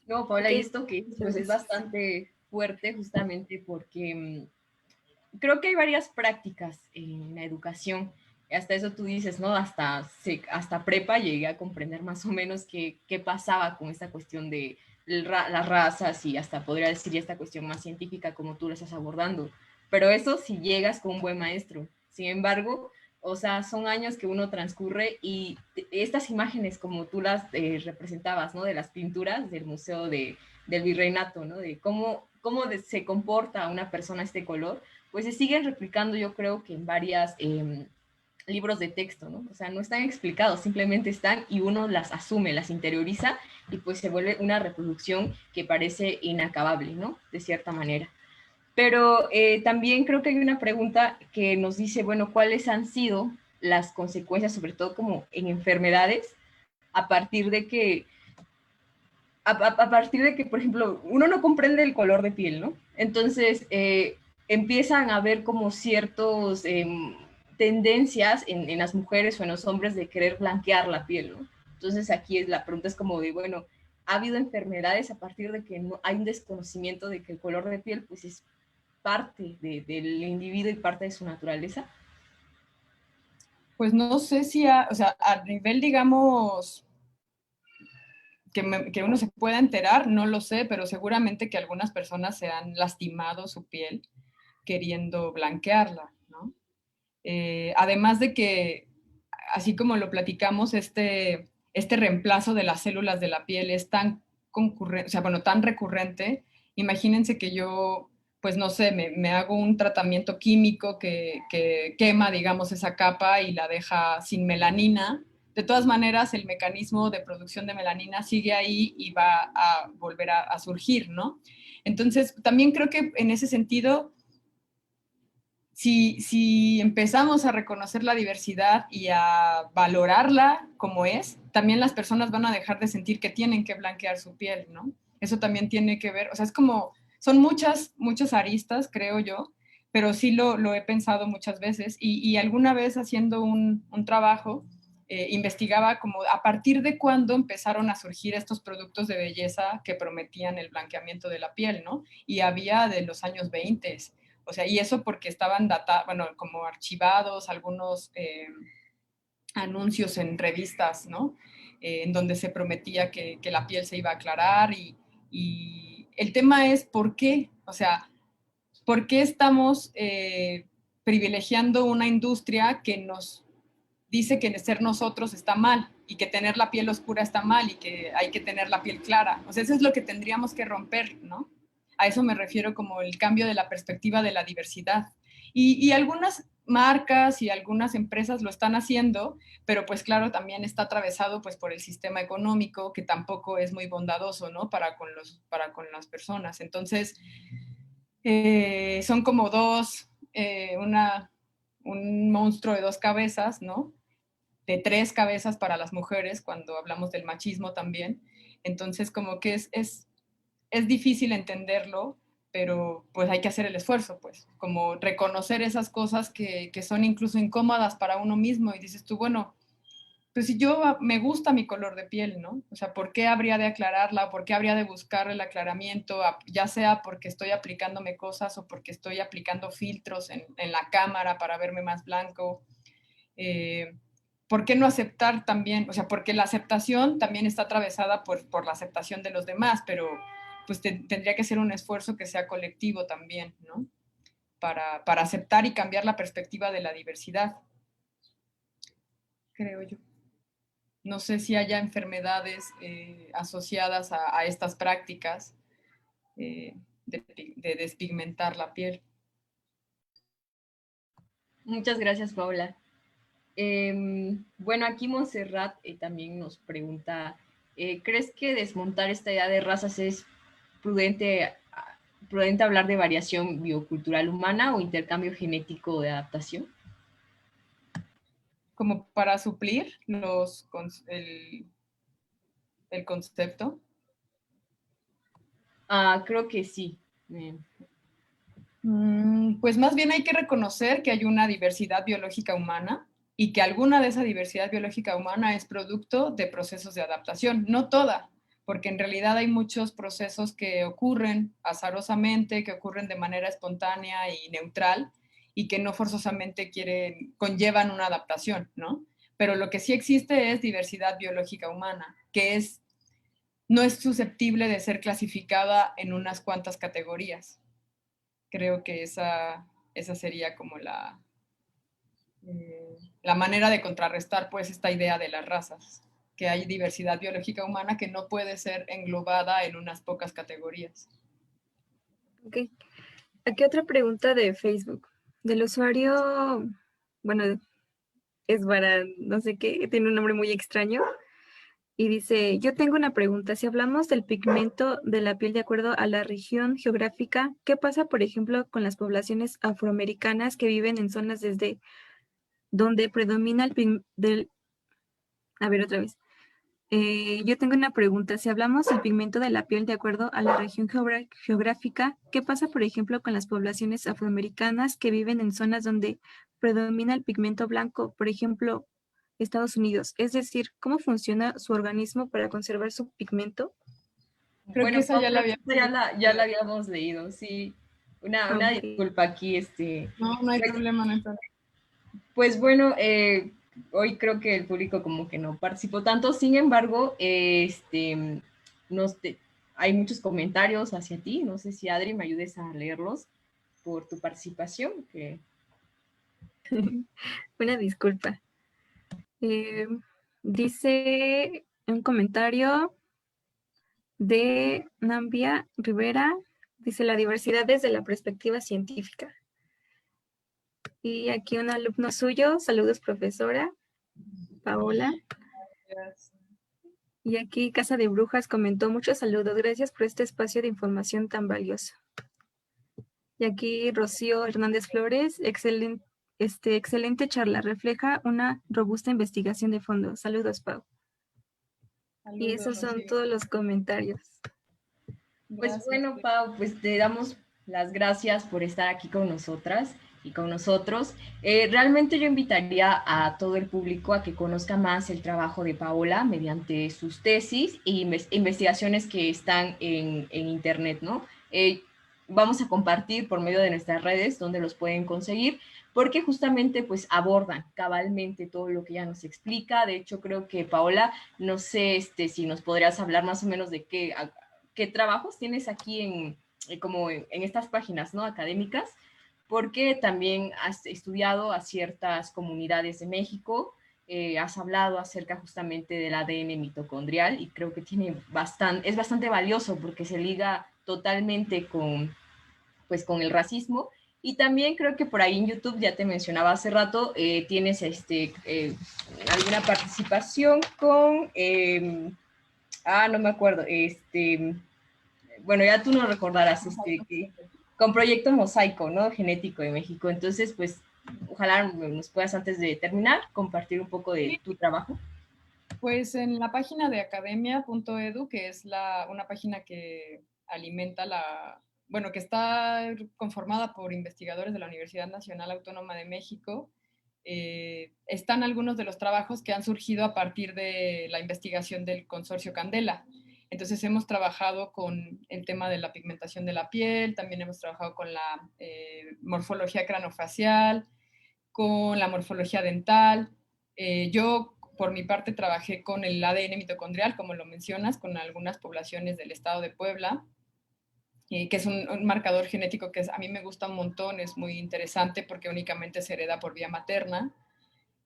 A: No, Paula, y
C: Ok,
A: esto que
C: muchas
A: pues es
C: gracias.
A: bastante fuerte justamente porque creo que hay varias prácticas en la educación. Hasta eso tú dices, ¿no? Hasta prepa llegué a comprender más o menos qué pasaba con esta cuestión de las razas y hasta podría decir esta cuestión más científica como tú la estás abordando. Pero eso si llegas con un buen maestro. Sin embargo, O sea, son años que uno transcurre y estas imágenes como tú las representabas, ¿no? De las pinturas del Museo del Virreinato, ¿no? De se comporta una persona este color, pues se siguen replicando yo creo que en varias libros de texto, ¿no? O sea, no están explicados, simplemente están y uno las asume, las interioriza y pues se vuelve una reproducción que parece inacabable, ¿no? De cierta manera. Pero también creo que hay una pregunta que nos dice, bueno, ¿cuáles han sido las consecuencias, sobre todo como en enfermedades, a partir de que, a partir de que, por ejemplo, uno no comprende el color de piel, ¿no? Entonces, empiezan a haber como ciertos tendencias en las mujeres o en los hombres de querer blanquear la piel, ¿no? Entonces, aquí la pregunta es como de, bueno, ¿ha habido enfermedades a partir de que no hay un desconocimiento de que el color de piel, pues, es parte del individuo y parte de su naturaleza?
B: Pues no sé si, o sea, a nivel, digamos, que uno se pueda enterar, no lo sé, pero seguramente que algunas personas se han lastimado su piel queriendo blanquearla, ¿no? Además de que, así como lo platicamos, este reemplazo de las células de la piel es tan concurrente, o sea, bueno, tan recurrente. Imagínense que yo, pues no sé, me hago un tratamiento químico que quema, digamos, esa capa y la deja sin melanina. De todas maneras, el mecanismo de producción de melanina sigue ahí y va a volver a surgir, ¿no? Entonces, también creo que en ese sentido, si empezamos a reconocer la diversidad y a valorarla como es, también las personas van a dejar de sentir que tienen que blanquear su piel, ¿no? Eso también tiene que ver, o sea, es como, son muchas aristas, creo yo, pero sí lo he pensado muchas veces y alguna vez haciendo un trabajo, investigaba como a partir de cuándo empezaron a surgir estos productos de belleza que prometían el blanqueamiento de la piel, ¿no? Y había de los años 20. O sea, y eso porque estaban bueno, como archivados algunos anuncios en revistas, ¿no? En donde se prometía que la piel se iba a aclarar y el tema es por qué, o sea, por qué estamos privilegiando una industria que nos dice que ser nosotros está mal y que tener la piel oscura está mal y que hay que tener la piel clara. O sea, eso es lo que tendríamos que romper, ¿no? A eso me refiero como el cambio de la perspectiva de la diversidad. Y algunas marcas y algunas empresas lo están haciendo, pero pues claro, también está atravesado pues por el sistema económico que tampoco es muy bondadoso, ¿no? Para con las personas. Entonces, son como un monstruo de dos cabezas, ¿no? De tres cabezas para las mujeres cuando hablamos del machismo también. Entonces, como que es difícil entenderlo, pero pues hay que hacer el esfuerzo, pues, como reconocer esas cosas que son incluso incómodas para uno mismo y dices tú, bueno, pues si yo me gusta mi color de piel, ¿no? O sea, ¿por qué habría de aclararla? ¿Por qué habría de buscar el aclaramiento? Ya sea porque estoy aplicándome cosas o porque estoy aplicando filtros en la cámara para verme más blanco. ¿Por qué no aceptar también? O sea, porque la aceptación también está atravesada por la aceptación de los demás, pero pues tendría que ser un esfuerzo que sea colectivo también, ¿no? Para aceptar y cambiar la perspectiva de la diversidad, creo yo. No sé si haya enfermedades asociadas a estas prácticas de despigmentar la piel.
A: Muchas gracias, Paula. Bueno, aquí Montserrat también nos pregunta, ¿crees que desmontar esta idea de razas es prudente, prudente hablar de variación biocultural humana o intercambio genético de adaptación?
B: Como para suplir el concepto.
A: Creo que sí.
B: Pues más bien hay que reconocer que hay una diversidad biológica humana y que alguna de esa diversidad biológica humana es producto de procesos de adaptación, no toda, porque en realidad hay muchos procesos que ocurren azarosamente, que ocurren de manera espontánea y neutral y que no forzosamente conllevan una adaptación, ¿no? Pero lo que sí existe es diversidad biológica humana, no es susceptible de ser clasificada en unas cuantas categorías. Creo que esa sería como la manera de contrarrestar pues esta idea de las razas, que hay diversidad biológica humana que no puede ser englobada en unas pocas categorías.
C: Ok. Aquí otra pregunta de Facebook. Del usuario, bueno, es para no sé qué, tiene un nombre muy extraño. Y dice, yo tengo una pregunta. Si hablamos del pigmento de la piel de acuerdo a la región geográfica, ¿qué pasa, por ejemplo, con las poblaciones afroamericanas que viven en zonas desde donde predomina el pigmento? A ver, otra vez. Yo tengo una pregunta. Si hablamos del pigmento de la piel de acuerdo a la región geográfica, ¿qué pasa, por ejemplo, con las poblaciones afroamericanas que viven en zonas donde predomina el pigmento blanco, por ejemplo, Estados Unidos? Es decir, ¿cómo funciona su organismo para conservar su pigmento?
B: Creo que
A: Bueno,
B: esa ya la
A: creo que
B: había...
A: esta ya la habíamos leído, sí. Una
C: Ok.
A: disculpa aquí,
B: No, no hay
A: pues,
B: problema, no hay problema.
A: pues bueno, hoy creo que el público como que no participó tanto, sin embargo, nos hay muchos comentarios hacia ti, no sé si Adri me ayudes a leerlos por tu participación.
C: Una disculpa. Eh, dice un comentario de Nambia Rivera, dice la diversidad desde la perspectiva científica. Y aquí un alumno suyo, saludos profesora, Paola.
B: Gracias.
C: Y aquí Casa de Brujas comentó muchos saludos, gracias por este espacio de información tan valioso. Y aquí Rocío Hernández Flores, excelente charla, refleja una robusta investigación de fondo. Saludos, Pau. Y
B: Saludos,
C: esos son
B: Rocío.
C: todos los comentarios.
A: Pues
B: Gracias.
A: bueno, Pau, pues te damos las gracias por estar aquí con nosotras y con nosotros. Realmente yo invitaría a todo el público a que conozca más el trabajo de Paola mediante sus tesis e investigaciones que están en Internet, ¿no? Vamos a compartir por medio de nuestras redes donde los pueden conseguir, porque justamente pues abordan cabalmente todo lo que ella nos explica. De hecho, creo que Paola, no sé si nos podrías hablar más o menos de qué trabajos tienes aquí como en estas páginas, ¿no? Académicas, porque también has estudiado a ciertas comunidades de México, has hablado acerca justamente del ADN mitocondrial y creo que es bastante valioso porque se liga totalmente pues, con el racismo. Y también creo que por ahí en YouTube, ya te mencionaba hace rato, tienes alguna participación con, no me acuerdo, bueno, ya tú nos recordarás, con Proyecto Mosaico, ¿no? Genético de México. Entonces, pues, ojalá nos puedas, antes de terminar, compartir un poco de tu trabajo.
B: Pues en la página de academia.edu, que es una página que alimenta bueno, que está conformada por investigadores de la Universidad Nacional Autónoma de México, están algunos de los trabajos que han surgido a partir de la investigación del consorcio Candela. Entonces hemos trabajado con el tema de la pigmentación de la piel, también hemos trabajado con la morfología cranofacial, con la morfología dental. Yo, por mi parte, trabajé con el ADN mitocondrial, como lo mencionas, con algunas poblaciones del estado de Puebla, que es un marcador genético que a mí me gusta un montón, es muy interesante porque únicamente se hereda por vía materna.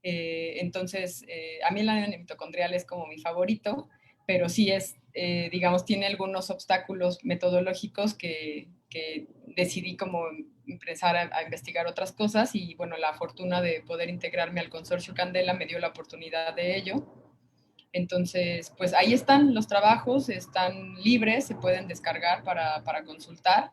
B: Entonces, a mí el ADN mitocondrial es como mi favorito, pero sí digamos, tiene algunos obstáculos metodológicos que decidí como empezar a investigar otras cosas y bueno, la fortuna de poder integrarme al consorcio Candela me dio la oportunidad de ello. Entonces, pues ahí están los trabajos, están libres, se pueden descargar para consultar.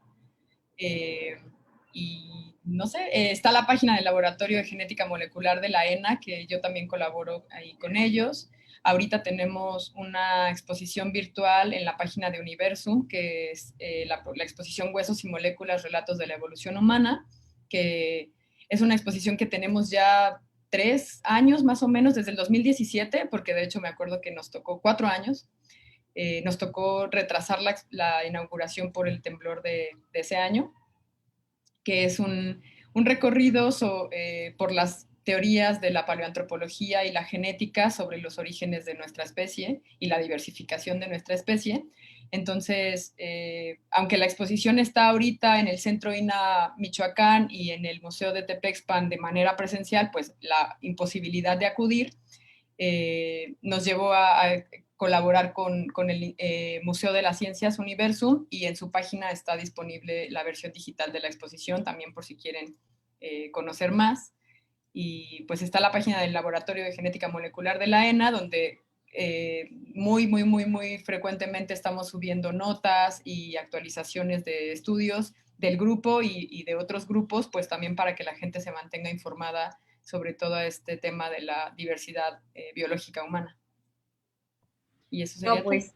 B: Y no sé, está la página del Laboratorio de Genética Molecular de la ENA, que yo también colaboro ahí con ellos. Ahorita tenemos una exposición virtual en la página de Universum, que es la exposición Huesos y Moléculas, Relatos de la Evolución Humana, que es una exposición que tenemos ya 3 años más o menos, desde el 2017, porque de hecho me acuerdo que nos tocó 4 años. Nos tocó retrasar la inauguración por el temblor de ese año, que es un recorrido por las teorías de la paleoantropología y la genética sobre los orígenes de nuestra especie y la diversificación de nuestra especie. Entonces, aunque la exposición está ahorita en el Centro INAH Michoacán y en el Museo de Tepexpan de manera presencial, pues la imposibilidad de acudir nos llevó a colaborar con el Museo de las Ciencias Universum, y en su página está disponible la versión digital de la exposición, también por si quieren conocer más. Y pues está la página del Laboratorio de Genética Molecular de la ENA, donde muy frecuentemente estamos subiendo notas y actualizaciones de estudios del grupo y de otros grupos, pues también para que la gente se mantenga informada sobre todo este tema de la diversidad biológica humana. Y eso sería
A: No, pues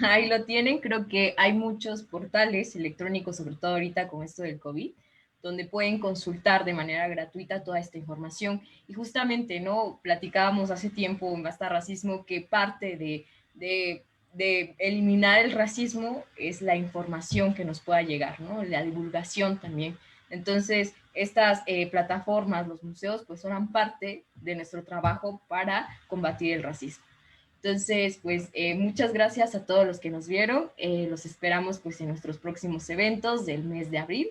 A: ahí lo tienen. Creo que hay muchos portales electrónicos, sobre todo ahorita con esto del COVID, donde pueden consultar de manera gratuita toda esta información. Y justamente, ¿no? Platicábamos hace tiempo en Basta Racismo que parte de eliminar el racismo es la información que nos pueda llegar, ¿no? La divulgación también. Entonces, estas plataformas, los museos, pues son parte de nuestro trabajo para combatir el racismo. Entonces, pues muchas gracias a todos los que nos vieron. Los esperamos pues en nuestros próximos eventos del mes de abril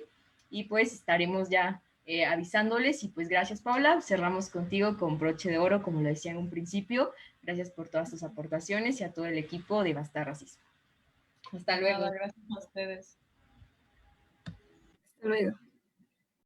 A: y pues estaremos ya avisándoles. Y pues gracias, Paula. Cerramos contigo con broche de oro, como lo decía en un principio. Gracias por todas tus aportaciones y a todo el equipo de Basta Racismo. Hasta luego.
B: Nada, gracias a ustedes.
C: Hasta luego.